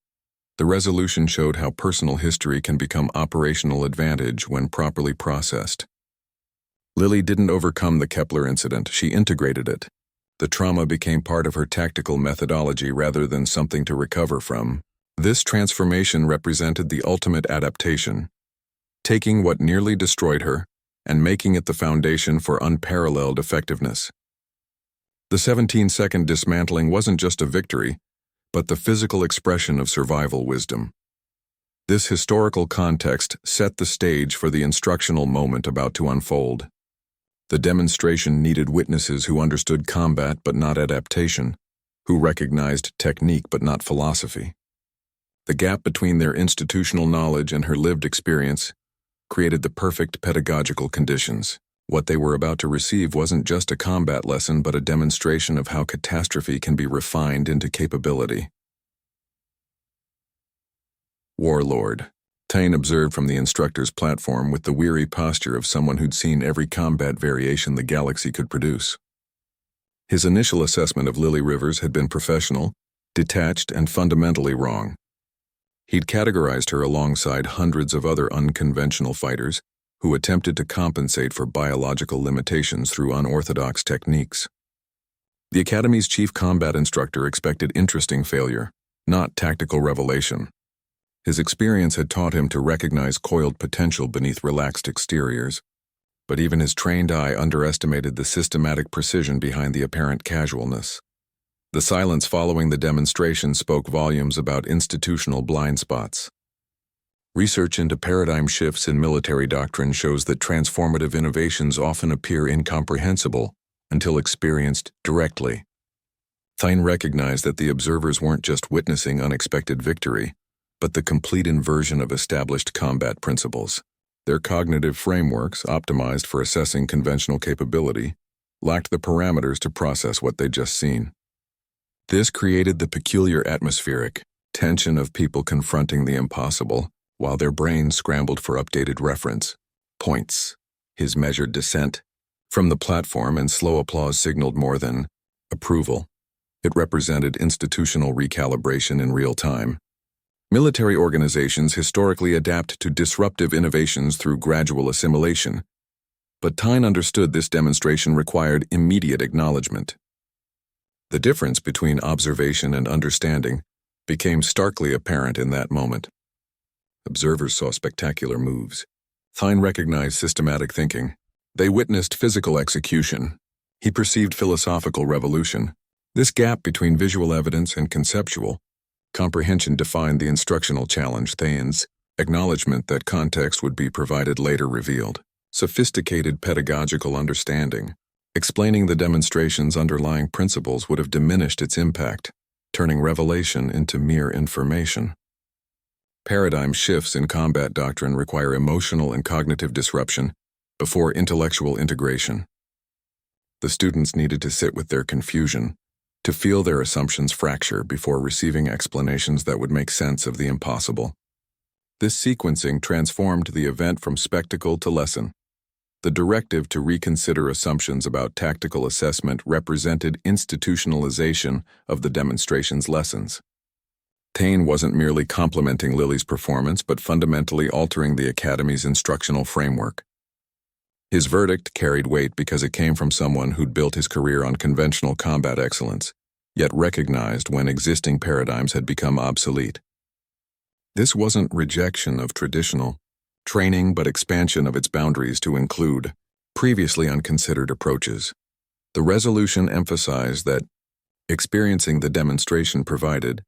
The resolution showed how personal history can become operational advantage when properly processed. Lily didn't overcome the Kepler incident, she integrated it. The trauma became part of her tactical methodology rather than something to recover from. This transformation represented the ultimate adaptation, taking what nearly destroyed her and making it the foundation for unparalleled effectiveness. The 17-second dismantling wasn't just a victory, but the physical expression of survival wisdom. This historical context set the stage for the instructional moment about to unfold. The demonstration needed witnesses who understood combat but not adaptation, who recognized technique but not philosophy. The gap between their institutional knowledge and her lived experience created the perfect pedagogical conditions. What they were about to receive wasn't just a combat lesson but a demonstration of how catastrophe can be refined into capability. Warlord. Tain observed from the instructor's platform with the weary posture of someone who'd seen every combat variation the galaxy could produce. His initial assessment of Lily Rivers had been professional, detached, and fundamentally wrong. He'd categorized her alongside hundreds of other unconventional fighters who attempted to compensate for biological limitations through unorthodox techniques. The Academy's chief combat instructor expected interesting failure, not tactical revelation. His experience had taught him to recognize coiled potential beneath relaxed exteriors, but even his trained eye underestimated the systematic precision behind the apparent casualness. The silence following the demonstration spoke volumes about institutional blind spots. Research into paradigm shifts in military doctrine shows that transformative innovations often appear incomprehensible until experienced directly. Tain recognized that the observers weren't just witnessing unexpected victory, but the complete inversion of established combat principles. Their cognitive frameworks, optimized for assessing conventional capability, lacked the parameters to process what they'd just seen. This created the peculiar atmospheric tension of people confronting the impossible, while their brains scrambled for updated reference points. His measured dissent from the platform and slow applause signaled more than approval. It represented institutional recalibration in real time. Military organizations historically adapt to disruptive innovations through gradual assimilation, but Tain understood this demonstration required immediate acknowledgement. The difference between observation and understanding became starkly apparent in that moment. Observers saw spectacular moves. Tain recognized systematic thinking. They witnessed physical execution. He perceived philosophical revolution. This gap between visual evidence and conceptual comprehension defined the instructional challenge. Thain's acknowledgement that context would be provided later revealed sophisticated pedagogical understanding. Explaining the demonstration's underlying principles would have diminished its impact, turning revelation into mere information. Paradigm shifts in combat doctrine require emotional and cognitive disruption before intellectual integration. The students needed to sit with their confusion, to feel their assumptions fracture before receiving explanations that would make sense of the impossible. This sequencing transformed the event from spectacle to lesson. The directive to reconsider assumptions about tactical assessment represented institutionalization of the demonstration's lessons. Tain wasn't merely complimenting Lily's performance, but fundamentally altering the Academy's instructional framework. His verdict carried weight because it came from someone who'd built his career on conventional combat excellence, yet recognized when existing paradigms had become obsolete. This wasn't rejection of traditional training, but expansion of its boundaries to include previously unconsidered approaches. The resolution emphasized that experiencing the demonstration provided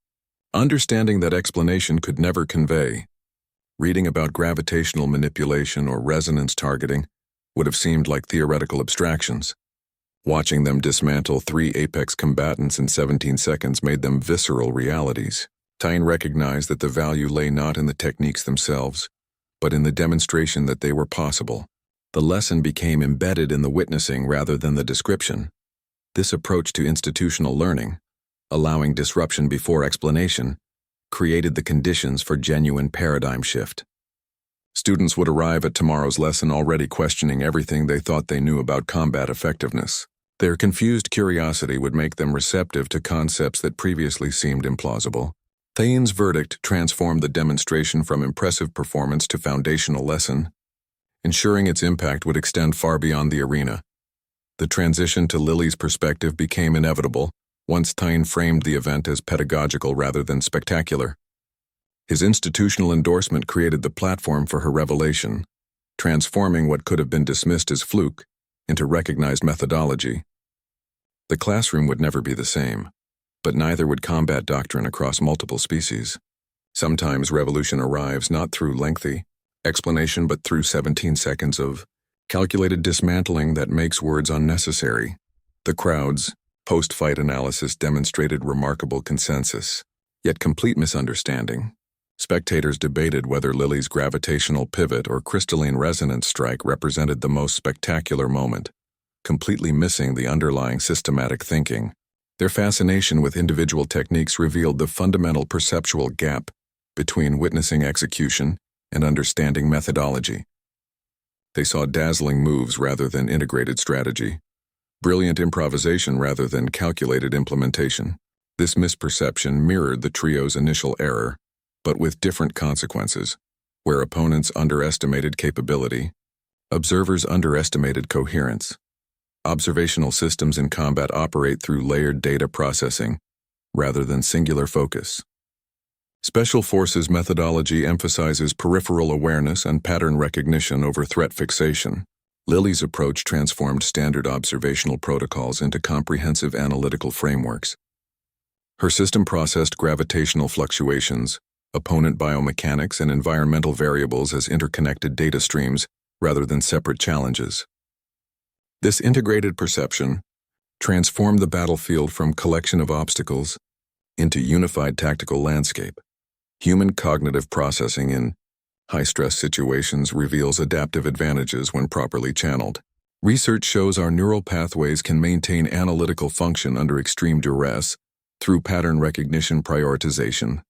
understanding that explanation could never convey. Reading about gravitational manipulation or resonance targeting would have seemed like theoretical abstractions. Watching them dismantle 3 apex combatants in 17 seconds made them visceral realities. Tain recognized that the value lay not in the techniques themselves, but in the demonstration that they were possible. The lesson became embedded in the witnessing rather than the description. This approach to institutional learning, allowing disruption before explanation, created the conditions for genuine paradigm shift. Students would arrive at tomorrow's lesson already questioning everything they thought they knew about combat effectiveness. Their confused curiosity would make them receptive to concepts that previously seemed implausible. Thain's verdict transformed the demonstration from impressive performance to foundational lesson, ensuring its impact would extend far beyond the arena. The transition to Lily's perspective became inevitable once Tain framed the event as pedagogical rather than spectacular. His institutional endorsement created the platform for her revelation, transforming what could have been dismissed as fluke into recognized methodology. The classroom would never be the same, but neither would combat doctrine across multiple species. Sometimes revolution arrives not through lengthy explanation but through 17 seconds of calculated dismantling that makes words unnecessary. The crowd's post-fight analysis demonstrated remarkable consensus, yet complete misunderstanding. Spectators debated whether Lily's gravitational pivot or crystalline resonance strike represented the most spectacular moment, completely missing the underlying systematic thinking. Their fascination with individual techniques revealed the fundamental perceptual gap between witnessing execution and understanding methodology. They saw dazzling moves rather than integrated strategy, brilliant improvisation rather than calculated implementation. This misperception mirrored the trio's initial error, but with different consequences. Where opponents underestimated capability, observers underestimated coherence. Observational systems in combat operate through layered data processing, rather than singular focus. Special Forces methodology emphasizes peripheral awareness and pattern recognition over threat fixation. Lily's approach transformed standard observational protocols into comprehensive analytical frameworks. Her system processed gravitational fluctuations, opponent biomechanics, and environmental variables as interconnected data streams rather than separate challenges. This integrated perception transformed the battlefield from collection of obstacles into unified tactical landscape. Human cognitive processing in high-stress situations reveals adaptive advantages when properly channeled. Research shows our neural pathways can maintain analytical function under extreme duress through pattern recognition prioritization.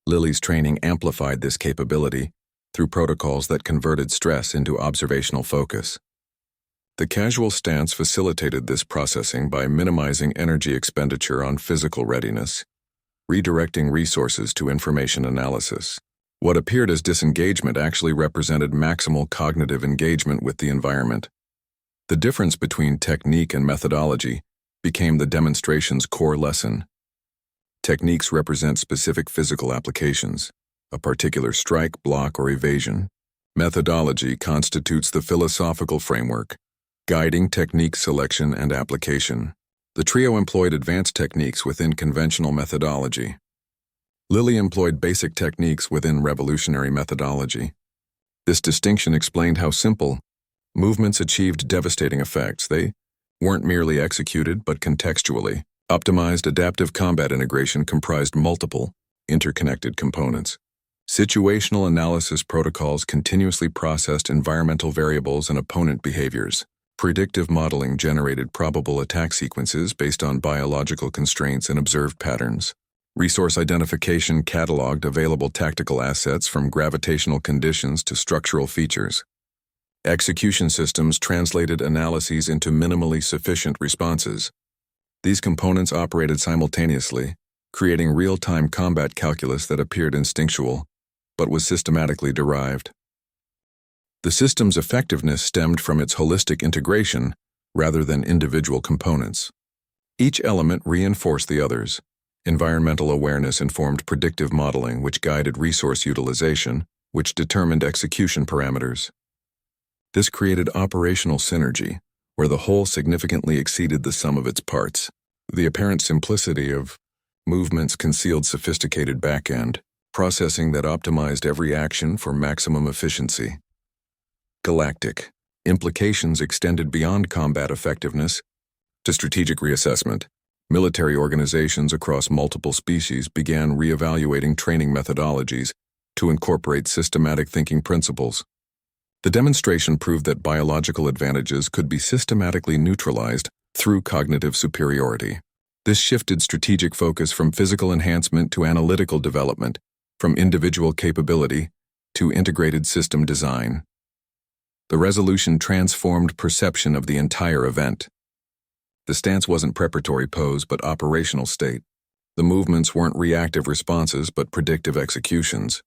Lily's training amplified this capability through protocols that converted stress into observational focus. The casual stance facilitated this processing by minimizing energy expenditure on physical readiness, redirecting resources to information analysis. What appeared as disengagement actually represented maximal cognitive engagement with the environment. The difference between technique and methodology became the demonstration's core lesson. Techniques represent specific physical applications, a particular strike, block, or evasion. Methodology constitutes the philosophical framework, guiding technique selection and application. The trio employed advanced techniques within conventional methodology. Lily employed basic techniques within revolutionary methodology. This distinction explained how simple movements achieved devastating effects. They weren't merely executed, but contextually optimized. Adaptive combat integration comprised multiple, interconnected components. Situational analysis protocols continuously processed environmental variables and opponent behaviors. Predictive modeling generated probable attack sequences based on biological constraints and observed patterns. Resource identification cataloged available tactical assets from gravitational conditions to structural features. Execution systems translated analyses into minimally sufficient responses. These components operated simultaneously, creating real-time combat calculus that appeared instinctual, but was systematically derived. The system's effectiveness stemmed from its holistic integration rather than individual components. Each element reinforced the others. Environmental awareness informed predictive modeling, which guided resource utilization, which determined execution parameters. This created operational synergy, where the whole significantly exceeded the sum of its parts. The apparent simplicity of movements concealed sophisticated back-end processing that optimized every action for maximum efficiency. Galactic implications extended beyond combat effectiveness to strategic reassessment. Military organizations across multiple species began reevaluating training methodologies to incorporate systematic thinking principles. The demonstration proved that biological advantages could be systematically neutralized through cognitive superiority. This shifted strategic focus from physical enhancement to analytical development, from individual capability to integrated system design. The resolution transformed perception of the entire event. The stance wasn't preparatory pose but operational state. The movements weren't reactive responses but predictive executions.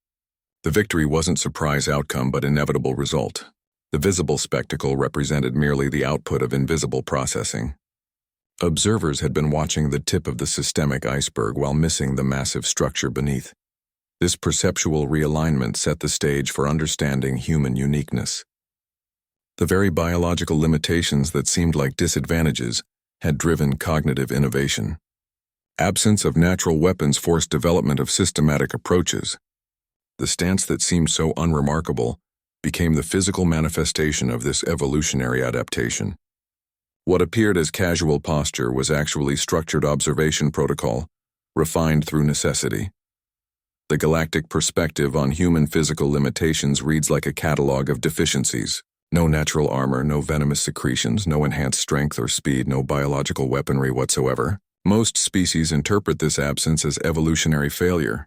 The victory wasn't surprise outcome but inevitable result. The visible spectacle represented merely the output of invisible processing. Observers had been watching the tip of the systemic iceberg while missing the massive structure beneath. This perceptual realignment set the stage for understanding human uniqueness. The very biological limitations that seemed like disadvantages had driven cognitive innovation. Absence of natural weapons forced development of systematic approaches. The stance that seemed so unremarkable became the physical manifestation of this evolutionary adaptation. What appeared as casual posture was actually structured observation protocol, refined through necessity. The galactic perspective on human physical limitations reads like a catalog of deficiencies. No natural armor, no venomous secretions, no enhanced strength or speed, no biological weaponry whatsoever. Most species interpret this absence as evolutionary failure,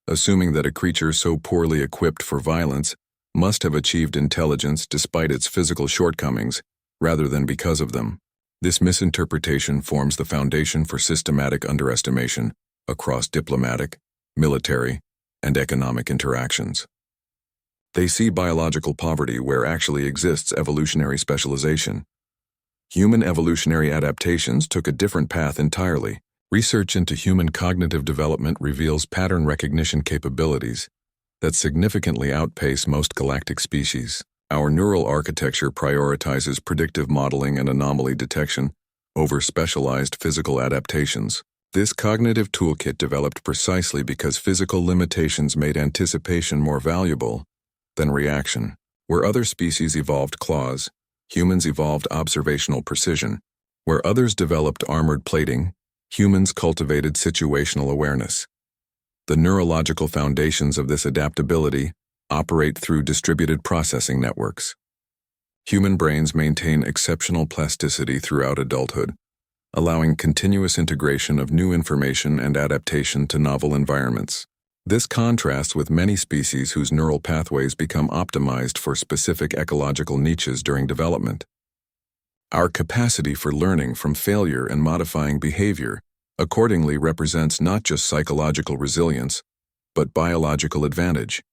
assuming that a creature so poorly equipped for violence must have achieved intelligence despite its physical shortcomings, rather than because of them. This misinterpretation forms the foundation for systematic underestimation across diplomatic, military, and economic interactions. They see biological poverty where actually exists evolutionary specialization. Human evolutionary adaptations took a different path entirely. Research into human cognitive development reveals pattern recognition capabilities that significantly outpace most galactic species. Our neural architecture prioritizes predictive modeling and anomaly detection over specialized physical adaptations. This cognitive toolkit developed precisely because physical limitations made anticipation more valuable than reaction. Where other species evolved claws, humans evolved observational precision. Where others developed armored plating, humans cultivated situational awareness. The neurological foundations of this adaptability operate through distributed processing networks. Human brains maintain exceptional plasticity throughout adulthood, allowing continuous integration of new information and adaptation to novel environments. This contrasts with many species whose neural pathways become optimized for specific ecological niches during development. Our capacity for learning from failure and modifying behavior accordingly represents not just psychological resilience, but biological advantage.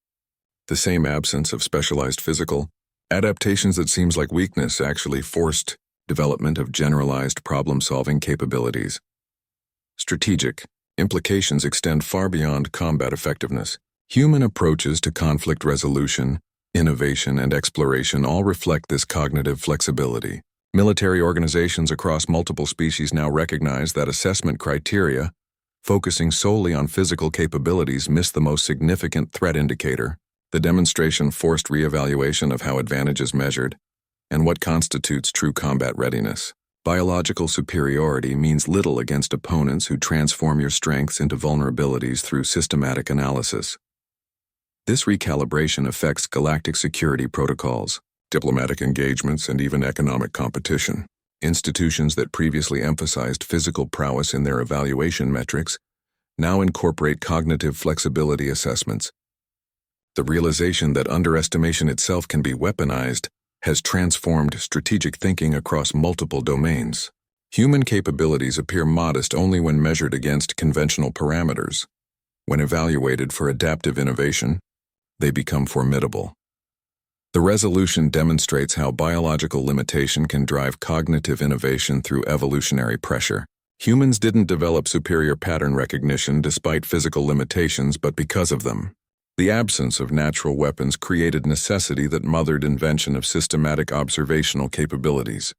The same absence of specialized physical adaptations that seems like weakness actually forced development of generalized problem-solving capabilities. Strategic implications extend far beyond combat effectiveness. Human approaches to conflict resolution, innovation, and exploration all reflect this cognitive flexibility. Military organizations across multiple species now recognize that assessment criteria, focusing solely on physical capabilities, miss the most significant threat indicator. The demonstration forced reevaluation of how advantage is measured and what constitutes true combat readiness. Biological superiority means little against opponents who transform your strengths into vulnerabilities through systematic analysis. This recalibration affects galactic security protocols, diplomatic engagements, and even economic competition. Institutions that previously emphasized physical prowess in their evaluation metrics now incorporate cognitive flexibility assessments. The realization that underestimation itself can be weaponized has transformed strategic thinking across multiple domains. Human capabilities appear modest only when measured against conventional parameters. When evaluated for adaptive innovation, they become formidable. The resolution demonstrates how biological limitation can drive cognitive innovation through evolutionary pressure. Humans didn't develop superior pattern recognition despite physical limitations, but because of them. The absence of natural weapons created necessity that mothered invention of systematic observational capabilities.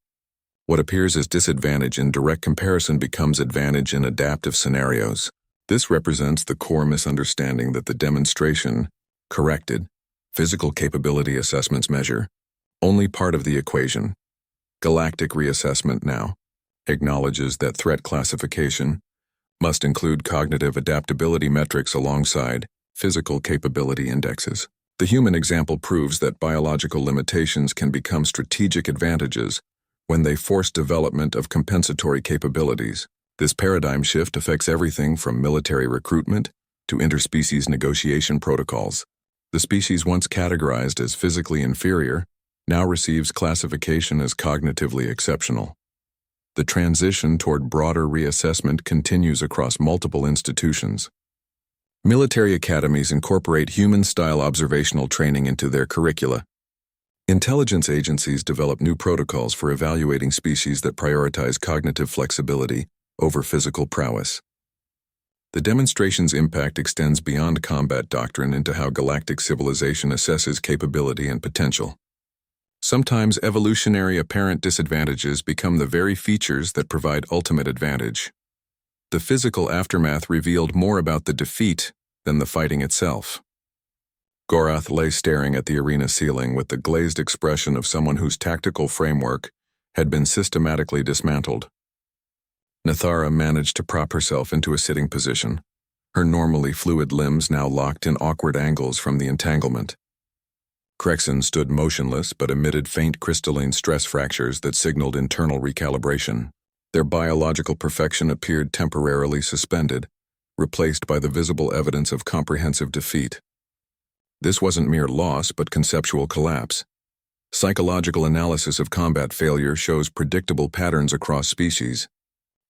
What appears as disadvantage in direct comparison becomes advantage in adaptive scenarios. This represents the core misunderstanding that the demonstration, corrected, physical capability assessments measure only part of the equation. Galactic reassessment now acknowledges that threat classification must include cognitive adaptability metrics alongside physical capability indexes. The human example proves that biological limitations can become strategic advantages when they force development of compensatory capabilities. This paradigm shift affects everything from military recruitment to interspecies negotiation protocols. The species once categorized as physically inferior now receives classification as cognitively exceptional. The transition toward broader reassessment continues across multiple institutions. Military academies incorporate human-style observational training into their curricula. Intelligence agencies develop new protocols for evaluating species that prioritize cognitive flexibility over physical prowess. The demonstration's impact extends beyond combat doctrine into how galactic civilization assesses capability and potential. Sometimes evolutionary apparent disadvantages become the very features that provide ultimate advantage. The physical aftermath revealed more about the defeat than the fighting itself. Gorath lay staring at the arena ceiling with the glazed expression of someone whose tactical framework had been systematically dismantled. Nathara managed to prop herself into a sitting position, her normally fluid limbs now locked in awkward angles from the entanglement. Crexon stood motionless but emitted faint crystalline stress fractures that signaled internal recalibration. Their biological perfection appeared temporarily suspended, replaced by the visible evidence of comprehensive defeat. This wasn't mere loss but conceptual collapse. Psychological analysis of combat failure shows predictable patterns across species.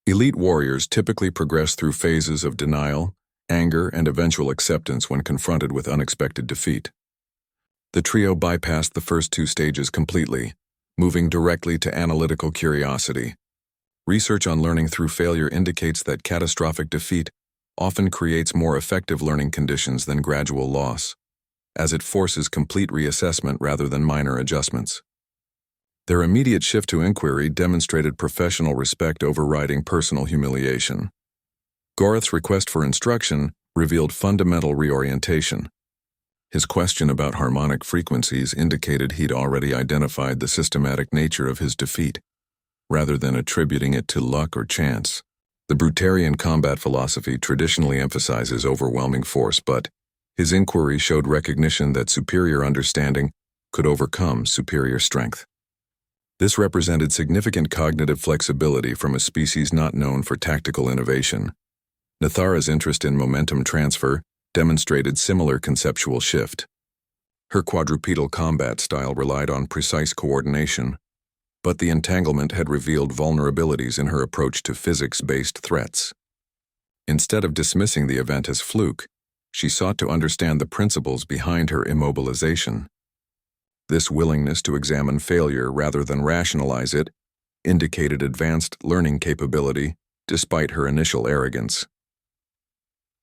Elite warriors typically progress through phases of denial, anger, and eventual acceptance when confronted with unexpected defeat. The trio bypassed the first two stages completely, moving directly to analytical curiosity. Research on learning through failure indicates that catastrophic defeat often creates more effective learning conditions than gradual loss, as it forces complete reassessment rather than minor adjustments. Their immediate shift to inquiry demonstrated professional respect overriding personal humiliation. Gorath's request for instruction revealed fundamental reorientation. His question about harmonic frequencies indicated he'd already identified the systematic nature of his defeat, rather than attributing it to luck or chance. The Brutarian combat philosophy traditionally emphasizes overwhelming force, but his inquiry showed recognition that superior understanding could overcome superior strength. This represented significant cognitive flexibility from a species not known for tactical innovation. Nathara's interest in momentum transfer demonstrated similar conceptual shift. Her quadrupedal combat style relied on precise coordination, but the entanglement had revealed vulnerabilities in her approach to physics-based threats. Instead of dismissing the event as fluke, she sought to understand the principles behind her immobilization. This willingness to examine failure rather than rationalize it indicated advanced learning capability despite her initial arrogance.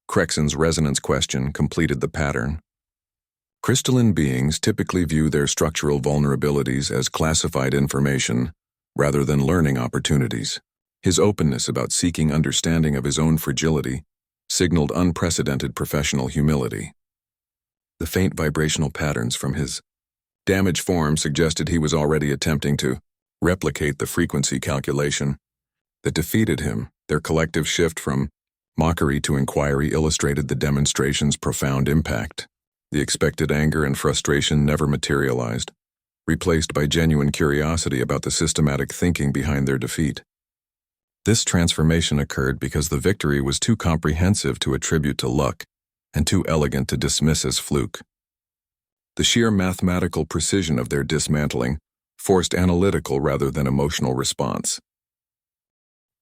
Crexon's resonance question completed the pattern. Crystalline beings typically view their structural vulnerabilities as classified information rather than learning opportunities. His openness about seeking understanding of his own fragility signaled unprecedented professional humility. The faint vibrational patterns from his damaged form suggested he was already attempting to replicate the frequency calculation that defeated him. Their collective shift from mockery to inquiry illustrated the demonstration's profound impact. The expected anger and frustration never materialized, replaced by genuine curiosity about the systematic thinking behind their defeat. This transformation occurred because the victory was too comprehensive to attribute to luck and too elegant to dismiss as fluke. The sheer mathematical precision of their dismantling forced analytical rather than emotional response.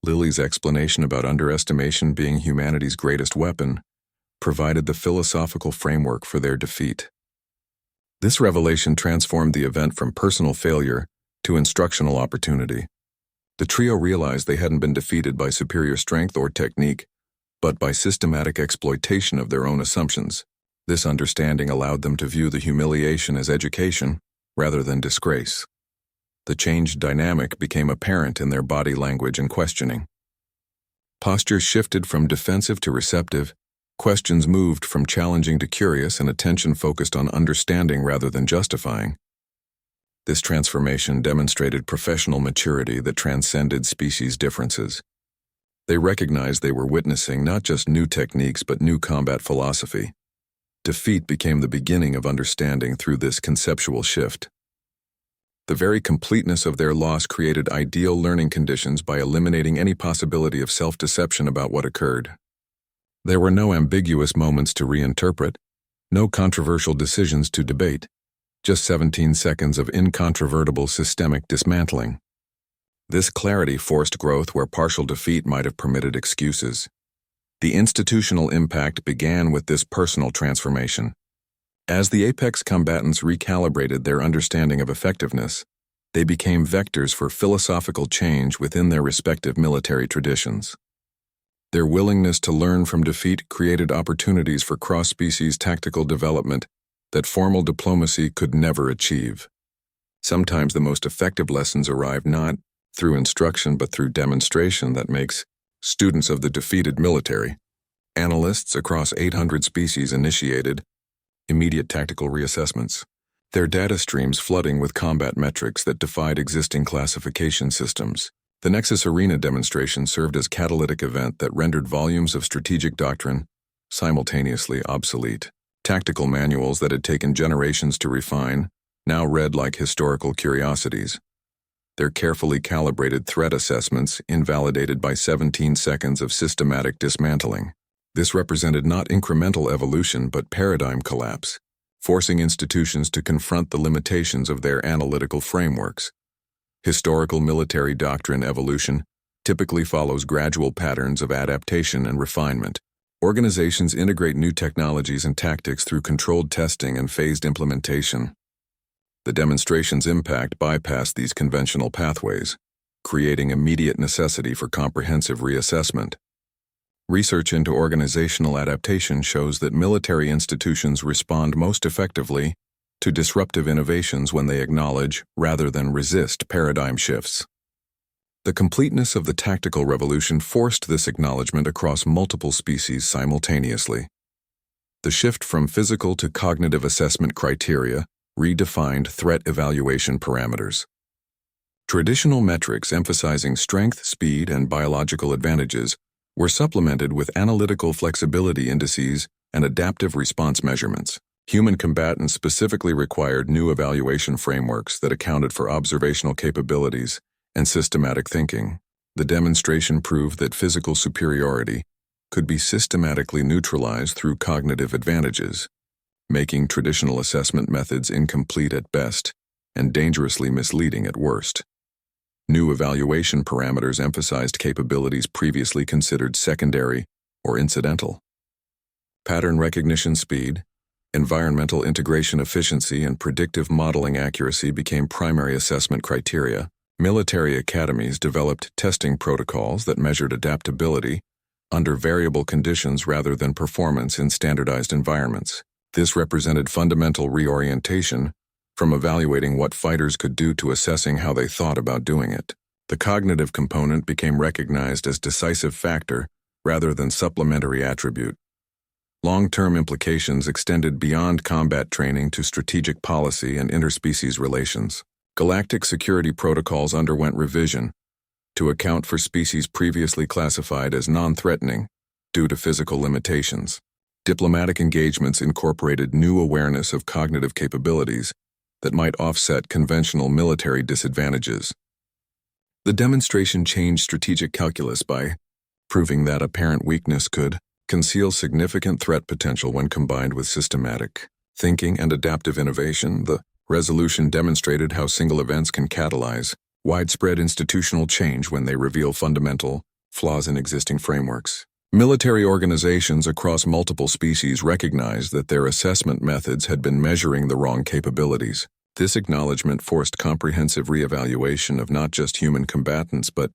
Lily's explanation about underestimation being humanity's greatest weapon provided the philosophical framework for their defeat. This revelation transformed the event from personal failure to instructional opportunity. The trio realized they hadn't been defeated by superior strength or technique, but by systematic exploitation of their own assumptions. This understanding allowed them to view the humiliation as education rather than disgrace. The changed dynamic became apparent in their body language and questioning. Postures shifted from defensive to receptive, questions moved from challenging to curious, and attention focused on understanding rather than justifying. This transformation demonstrated professional maturity that transcended species differences. They recognized they were witnessing not just new techniques but new combat philosophy. Defeat became the beginning of understanding through this conceptual shift. The very completeness of their loss created ideal learning conditions by eliminating any possibility of self-deception about what occurred. There were no ambiguous moments to reinterpret, no controversial decisions to debate, just 17 seconds of incontrovertible systemic dismantling. This clarity forced growth where partial defeat might have permitted excuses. The institutional impact began with this personal transformation. As the apex combatants recalibrated their understanding of effectiveness, they became vectors for philosophical change within their respective military traditions. Their willingness to learn from defeat created opportunities for cross-species tactical development that formal diplomacy could never achieve. Sometimes the most effective lessons arrive not through instruction but through demonstration that makes students of the defeated military. Analysts across 800 species initiated immediate tactical reassessments, their data streams flooding with combat metrics that defied existing classification systems. The Nexus Arena demonstration served as a catalytic event that rendered volumes of strategic doctrine simultaneously obsolete. Tactical manuals that had taken generations to refine now read like historical curiosities. Their carefully calibrated threat assessments invalidated by 17 seconds of systematic dismantling. This represented not incremental evolution but paradigm collapse, forcing institutions to confront the limitations of their analytical frameworks. Historical military doctrine evolution typically follows gradual patterns of adaptation and refinement. Organizations integrate new technologies and tactics through controlled testing and phased implementation. The demonstration's impact bypassed these conventional pathways, creating immediate necessity for comprehensive reassessment. Research into organizational adaptation shows that military institutions respond most effectively to disruptive innovations when they acknowledge, rather than resist, paradigm shifts. The completeness of the tactical revolution forced this acknowledgement across multiple species simultaneously. The shift from physical to cognitive assessment criteria redefined threat evaluation parameters. Traditional metrics emphasizing strength, speed, and biological advantages were supplemented with analytical flexibility indices and adaptive response measurements. Human combatants specifically required new evaluation frameworks that accounted for observational capabilities and systematic thinking. The demonstration proved that physical superiority could be systematically neutralized through cognitive advantages, making traditional assessment methods incomplete at best and dangerously misleading at worst. New evaluation parameters emphasized capabilities previously considered secondary or incidental. Pattern recognition speed, environmental integration efficiency, and predictive modeling accuracy became primary assessment criteria. Military academies developed testing protocols that measured adaptability under variable conditions rather than performance in standardized environments. This represented fundamental reorientation from evaluating what fighters could do to assessing how they thought about doing it. The cognitive component became recognized as decisive factor rather than supplementary attribute. Long-term implications extended beyond combat training to strategic policy and interspecies relations. Galactic security protocols underwent revision to account for species previously classified as non-threatening due to physical limitations. Diplomatic engagements incorporated new awareness of cognitive capabilities that might offset conventional military disadvantages. The demonstration changed strategic calculus by proving that apparent weakness could conceal significant threat potential when combined with systematic thinking and adaptive innovation. The resolution demonstrated how single events can catalyze widespread institutional change when they reveal fundamental flaws in existing frameworks. Military organizations across multiple species recognized that their assessment methods had been measuring the wrong capabilities. This acknowledgement forced comprehensive reevaluation of not just human combatants but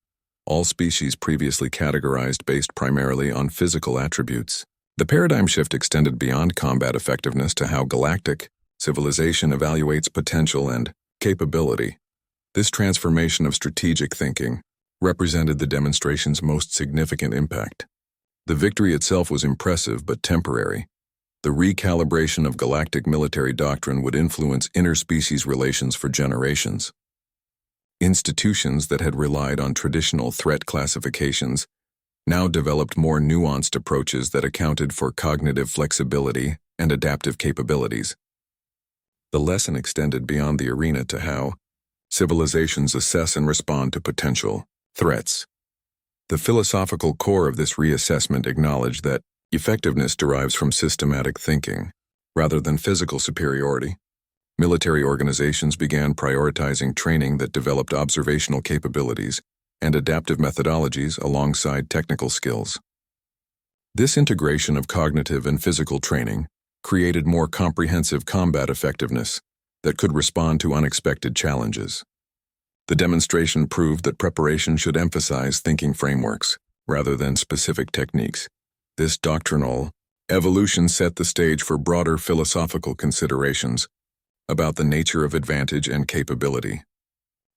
all species previously categorized based primarily on physical attributes. The paradigm shift extended beyond combat effectiveness to how galactic civilization evaluates potential and capability. This transformation of strategic thinking represented the demonstration's most significant impact. The victory itself was impressive but temporary. The recalibration of galactic military doctrine would influence interspecies relations for generations. Institutions that had relied on traditional threat classifications now developed more nuanced approaches that accounted for cognitive flexibility and adaptive capabilities. The lesson extended beyond the arena to how civilizations assess and respond to potential threats. The philosophical core of this reassessment acknowledged that effectiveness derives from systematic thinking, rather than physical superiority. Military organizations began prioritizing training that developed observational capabilities and adaptive methodologies alongside technical skills. This integration of cognitive and physical training created more comprehensive combat effectiveness that could respond to unexpected challenges. The demonstration proved that preparation should emphasize thinking frameworks, rather than specific techniques. This doctrinal evolution set the stage for broader philosophical considerations about the nature of advantage and capability.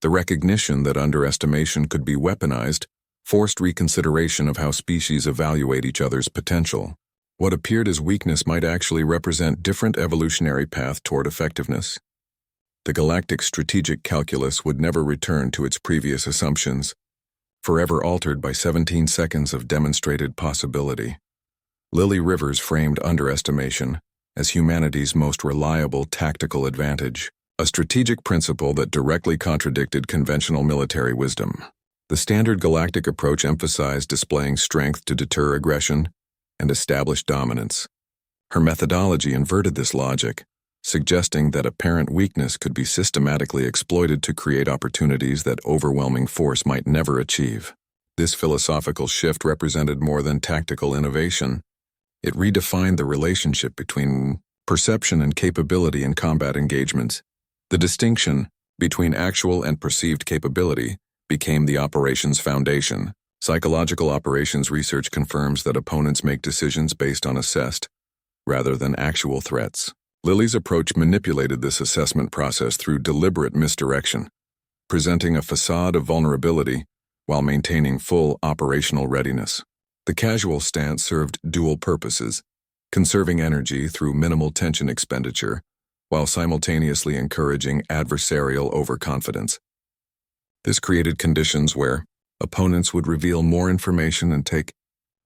The recognition that underestimation could be weaponized forced reconsideration of how species evaluate each other's potential. What appeared as weakness might actually represent different evolutionary path toward effectiveness. The galactic strategic calculus would never return to its previous assumptions, forever altered by 17 seconds of demonstrated possibility. Lily Rivers framed underestimation as humanity's most reliable tactical advantage, a strategic principle that directly contradicted conventional military wisdom. The standard galactic approach emphasized displaying strength to deter aggression and establish dominance. Her methodology inverted this logic, suggesting that apparent weakness could be systematically exploited to create opportunities that overwhelming force might never achieve. This philosophical shift represented more than tactical innovation. It redefined the relationship between perception and capability in combat engagements. The distinction between actual and perceived capability became the operation's foundation. Psychological operations research confirms that opponents make decisions based on assessed, rather than actual threats. Lily's approach manipulated this assessment process through deliberate misdirection, presenting a facade of vulnerability while maintaining full operational readiness. The casual stance served dual purposes, conserving energy through minimal tension expenditure, while simultaneously encouraging adversarial overconfidence. This created conditions where opponents would reveal more information and take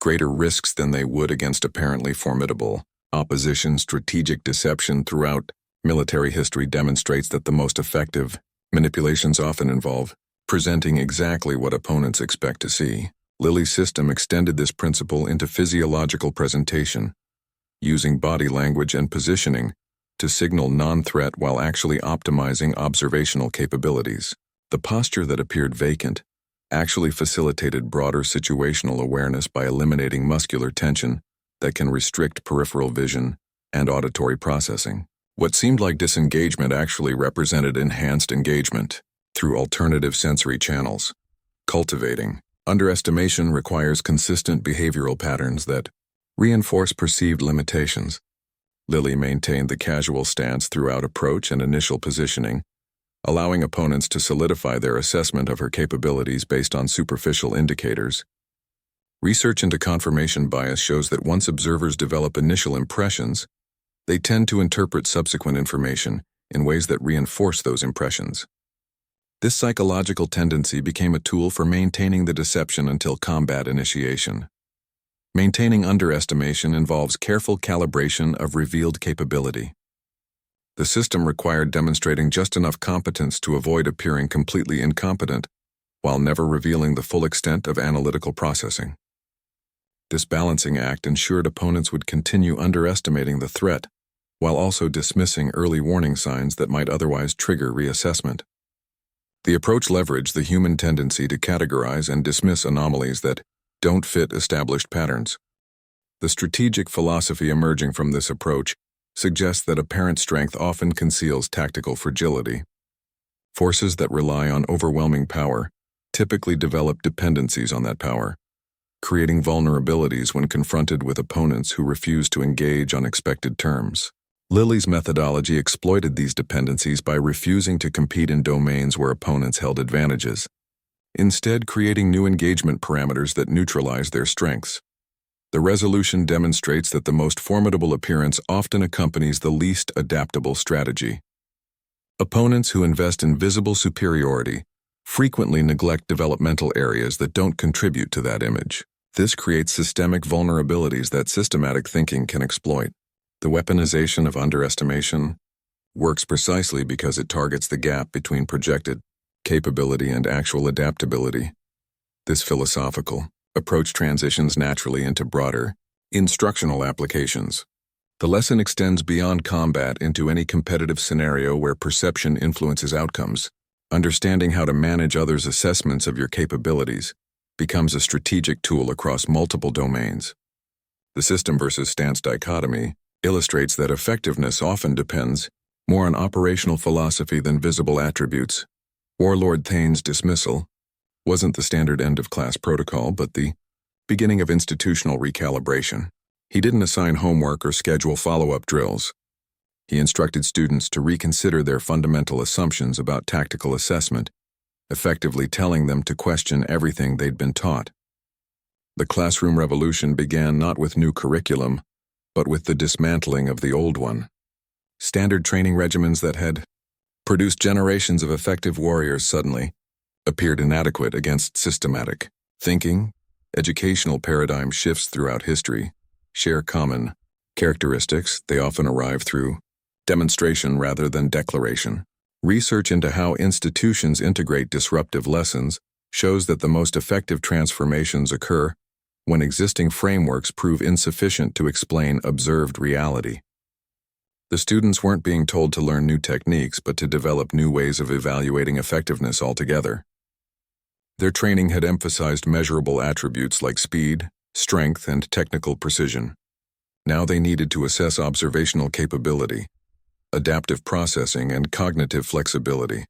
greater risks than they would against apparently formidable opposition. Strategic deception throughout military history demonstrates that the most effective manipulations often involve presenting exactly what opponents expect to see. Lily's system extended this principle into physiological presentation, using body language and positioning to signal non-threat while actually optimizing observational capabilities. The posture that appeared vacant actually facilitated broader situational awareness by eliminating muscular tension that can restrict peripheral vision and auditory processing. What seemed like disengagement actually represented enhanced engagement through alternative sensory channels. Cultivating underestimation requires consistent behavioral patterns that reinforce perceived limitations. Lily maintained the casual stance throughout approach and initial positioning, allowing opponents to solidify their assessment of her capabilities based on superficial indicators. Research into confirmation bias shows that once observers develop initial impressions, they tend to interpret subsequent information in ways that reinforce those impressions. This psychological tendency became a tool for maintaining the deception until combat initiation. Maintaining underestimation involves careful calibration of revealed capability. The system required demonstrating just enough competence to avoid appearing completely incompetent, while never revealing the full extent of analytical processing. This balancing act ensured opponents would continue underestimating the threat, while also dismissing early warning signs that might otherwise trigger reassessment. The approach leveraged the human tendency to categorize and dismiss anomalies that don't fit established patterns. The strategic philosophy emerging from this approach suggests that apparent strength often conceals tactical fragility. Forces that rely on overwhelming power typically develop dependencies on that power, creating vulnerabilities when confronted with opponents who refuse to engage on expected terms. Lily's methodology exploited these dependencies by refusing to compete in domains where opponents held advantages, instead creating new engagement parameters that neutralize their strengths. The resolution demonstrates that the most formidable appearance often accompanies the least adaptable strategy. Opponents who invest in visible superiority frequently neglect developmental areas that don't contribute to that image. This creates systemic vulnerabilities that systematic thinking can exploit. The weaponization of underestimation works precisely because it targets the gap between projected capability and actual adaptability. This philosophical approach transitions naturally into broader instructional applications. The lesson extends beyond combat into any competitive scenario where perception influences outcomes. Understanding how to manage others' assessments of your capabilities becomes a strategic tool across multiple domains. The system versus stance dichotomy illustrates that effectiveness often depends more on operational philosophy than visible attributes. Warlord Thane's dismissal wasn't the standard end-of-class protocol, but the Beginning of institutional recalibration. He didn't assign homework or schedule follow-up drills. He instructed students to reconsider their fundamental assumptions about tactical assessment, effectively telling them to question everything they'd been taught. The classroom revolution began not with new curriculum, but with the dismantling of the old one. Standard training regimens that had produced generations of effective warriors suddenly appeared inadequate against systematic thinking. Educational paradigm shifts throughout history share common characteristics. They often arrive through demonstration rather than declaration. Research into how institutions integrate disruptive lessons shows that the most effective transformations occur when existing frameworks prove insufficient to explain observed reality. The students weren't being told to learn new techniques, but to develop new ways of evaluating effectiveness altogether. Their training had emphasized measurable attributes like speed, strength, and technical precision. Now they needed to assess observational capability, adaptive processing, and cognitive flexibility.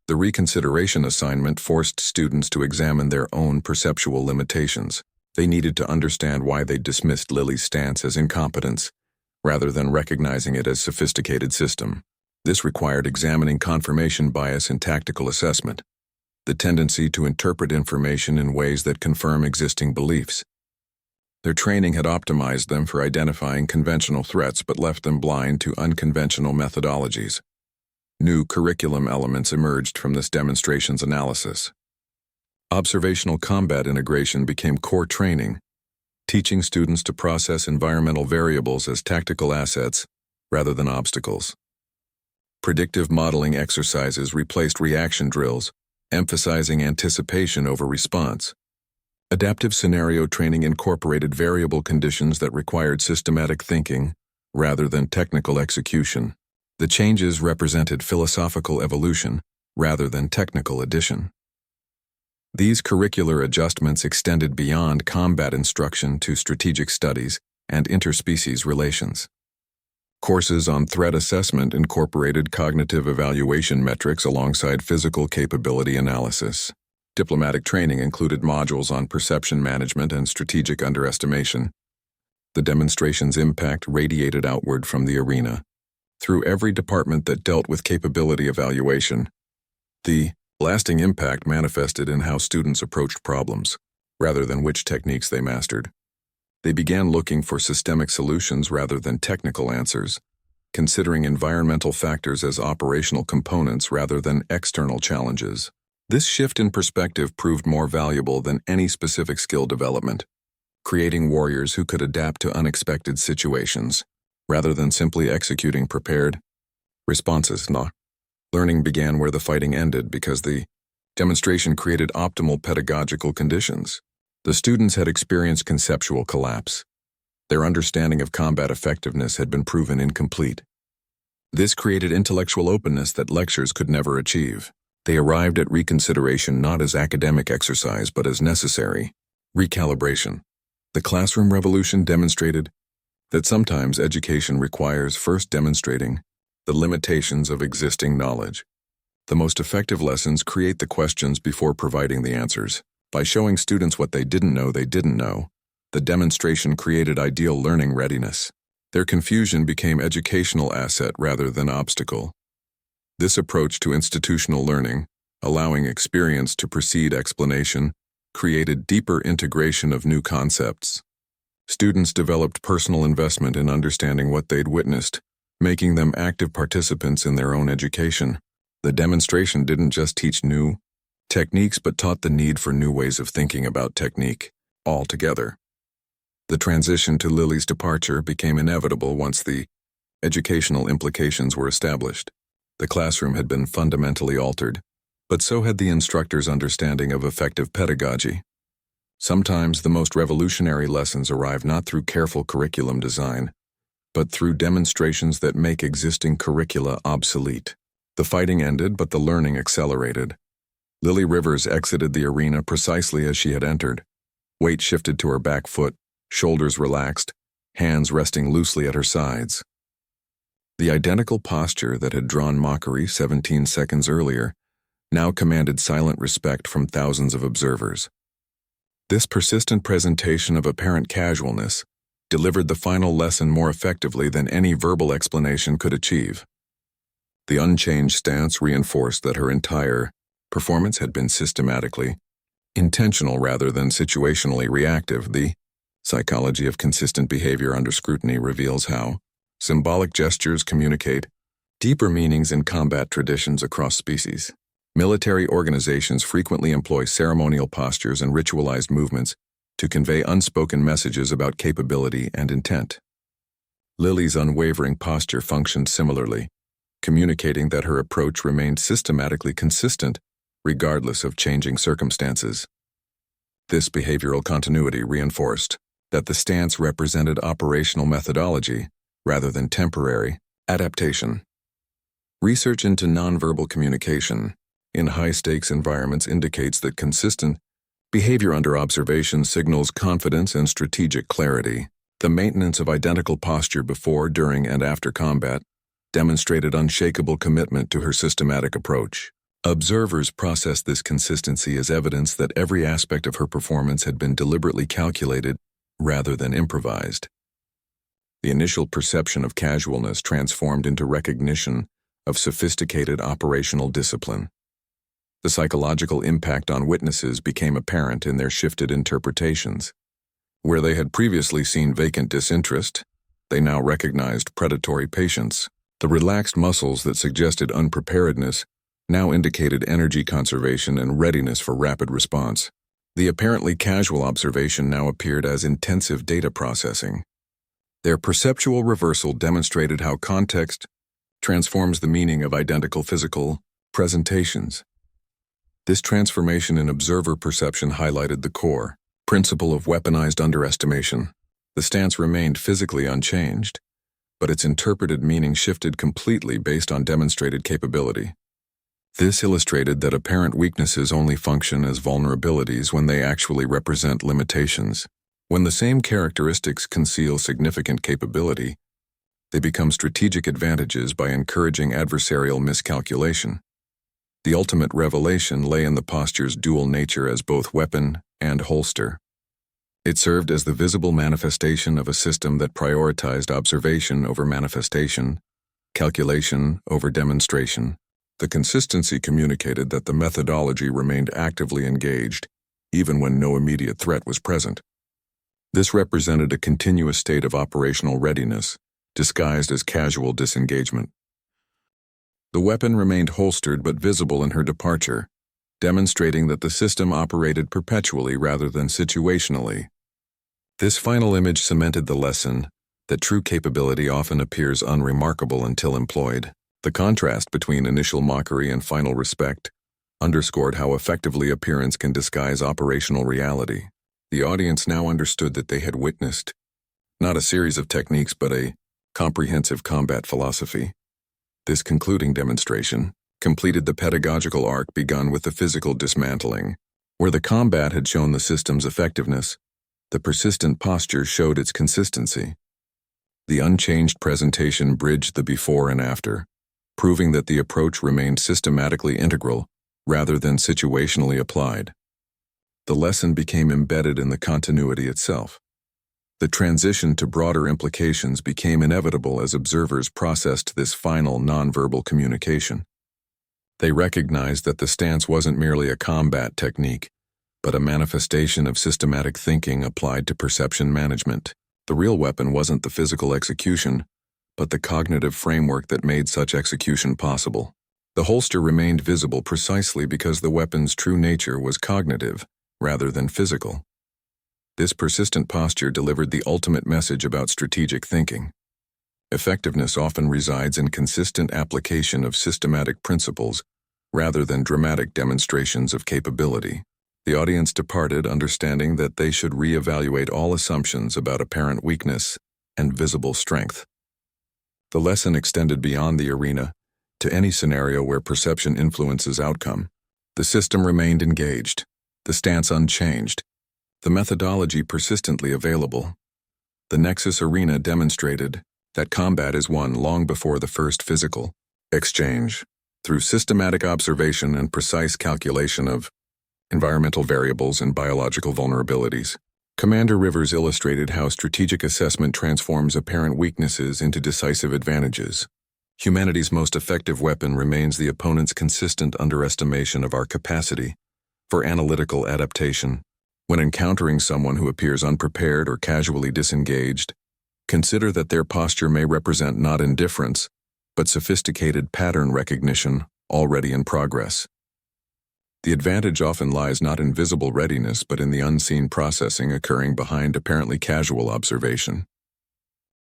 The reconsideration assignment forced students to examine their own perceptual limitations. They needed to understand why they dismissed Lily's stance as incompetence, rather than recognizing it as sophisticated system. This required examining confirmation bias in tactical assessment, the tendency to interpret information in ways that confirm existing beliefs. Their training had optimized them for identifying conventional threats but left them blind to unconventional methodologies. New curriculum elements emerged from this demonstrations analysis. Observational combat integration became core training, teaching students to process environmental variables as tactical assets rather than obstacles. Predictive modeling exercises replaced reaction drills, emphasizing anticipation over response. Adaptive scenario training incorporated variable conditions that required systematic thinking rather than technical execution. The changes represented philosophical evolution rather than technical addition. These curricular adjustments extended beyond combat instruction to strategic studies and interspecies relations. Courses on threat assessment incorporated cognitive evaluation metrics alongside physical capability analysis. Diplomatic training included modules on perception management and strategic underestimation. The demonstration's impact radiated outward from the arena. Through every department that dealt with capability evaluation, the lasting impact manifested in how students approached problems, rather than which techniques they mastered. They began looking for systemic solutions rather than technical answers, considering environmental factors as operational components rather than external challenges. This shift in perspective proved more valuable than any specific skill development, creating warriors who could adapt to unexpected situations, rather than simply executing prepared responses. Learning began where the fighting ended because the demonstration created optimal pedagogical conditions. The students had experienced conceptual collapse. Their understanding of combat effectiveness had been proven incomplete. This created intellectual openness that lectures could never achieve. They arrived at reconsideration not as academic exercise but as necessary recalibration. The classroom revolution demonstrated that sometimes education requires first demonstrating the limitations of existing knowledge. The most effective lessons create the questions before providing the answers. By showing students what they didn't know, the demonstration created ideal learning readiness. Their confusion became educational asset rather than obstacle. This approach to institutional learning, allowing experience to precede explanation, created deeper integration of new concepts. Students developed personal investment in understanding what they'd witnessed, making them active participants in their own education. The demonstration didn't just teach new techniques but taught the need for new ways of thinking about technique altogether. The transition to Lily's departure became inevitable once the educational implications were established. The classroom had been fundamentally altered, but so had the instructor's understanding of effective pedagogy. Sometimes the most revolutionary lessons arrive not through careful curriculum design, but through demonstrations that make existing curricula obsolete. The fighting ended, but the learning accelerated. Lily Rivers exited the arena precisely as she had entered. Weight shifted to her back foot, shoulders relaxed, hands resting loosely at her sides. The identical posture that had drawn mockery 17 seconds earlier now commanded silent respect from thousands of observers. This persistent presentation of apparent casualness delivered the final lesson more effectively than any verbal explanation could achieve. The unchanged stance reinforced that her entire performance had been systematically intentional rather than situationally reactive. The psychology of consistent behavior under scrutiny reveals how symbolic gestures communicate deeper meanings in combat traditions across species. Military organizations frequently employ ceremonial postures and ritualized movements to convey unspoken messages about capability and intent. Lily's unwavering posture functioned similarly, communicating that her approach remained systematically consistent regardless of changing circumstances. This behavioral continuity reinforced that the stance represented operational methodology rather than temporary adaptation. Research into nonverbal communication in high-stakes environments indicates that consistent behavior under observation signals confidence and strategic clarity. The maintenance of identical posture before, during, and after combat demonstrated unshakable commitment to her systematic approach. Observers processed this consistency as evidence that every aspect of her performance had been deliberately calculated rather than improvised. The initial perception of casualness transformed into recognition of sophisticated operational discipline. The psychological impact on witnesses became apparent in their shifted interpretations. Where they had previously seen vacant disinterest, they now recognized predatory patience. The relaxed muscles that suggested unpreparedness now indicated energy conservation and readiness for rapid response. The apparently casual observation now appeared as intensive data processing. Their perceptual reversal demonstrated how context transforms the meaning of identical physical presentations. This transformation in observer perception highlighted the core principle of weaponized underestimation. The stance remained physically unchanged, but its interpreted meaning shifted completely based on demonstrated capability. This illustrated that apparent weaknesses only function as vulnerabilities when they actually represent limitations. When the same characteristics conceal significant capability, they become strategic advantages by encouraging adversarial miscalculation. The ultimate revelation lay in the posture's dual nature as both weapon and holster. It served as the visible manifestation of a system that prioritized observation over manifestation, calculation over demonstration. The consistency communicated that the methodology remained actively engaged, even when no immediate threat was present. This represented a continuous state of operational readiness, disguised as casual disengagement. The weapon remained holstered but visible in her departure, demonstrating that the system operated perpetually rather than situationally. This final image cemented the lesson that true capability often appears unremarkable until employed. The contrast between initial mockery and final respect underscored how effectively appearance can disguise operational reality. The audience now understood that they had witnessed not a series of techniques but a comprehensive combat philosophy. This concluding demonstration completed the pedagogical arc begun with the physical dismantling. Where the combat had shown the system's effectiveness, the persistent posture showed its consistency. The unchanged presentation bridged the before and after, proving that the approach remained systematically integral rather than situationally applied. The lesson became embedded in the continuity itself. The transition to broader implications became inevitable as observers processed this final nonverbal communication. They recognized that the stance wasn't merely a combat technique, but a manifestation of systematic thinking applied to perception management. The real weapon wasn't the physical execution, but the cognitive framework that made such execution possible. The holster remained visible precisely because the weapon's true nature was cognitive rather than physical. This persistent posture delivered the ultimate message about strategic thinking. Effectiveness often resides in consistent application of systematic principles rather than dramatic demonstrations of capability. The audience departed understanding that they should reevaluate all assumptions about apparent weakness and visible strength. The lesson extended beyond the arena to any scenario where perception influences outcome. The system remained engaged, the stance unchanged, the methodology persistently available. The Nexus arena demonstrated that combat is won long before the first physical exchange, through systematic observation and precise calculation of environmental variables, and biological vulnerabilities. Commander Rivers illustrated how strategic assessment transforms apparent weaknesses into decisive advantages. Humanity's most effective weapon remains the opponent's consistent underestimation of our capacity for analytical adaptation. When encountering someone who appears unprepared or casually disengaged, consider that their posture may represent not indifference, but sophisticated pattern recognition already in progress. The advantage often lies not in visible readiness but in the unseen processing occurring behind apparently casual observation.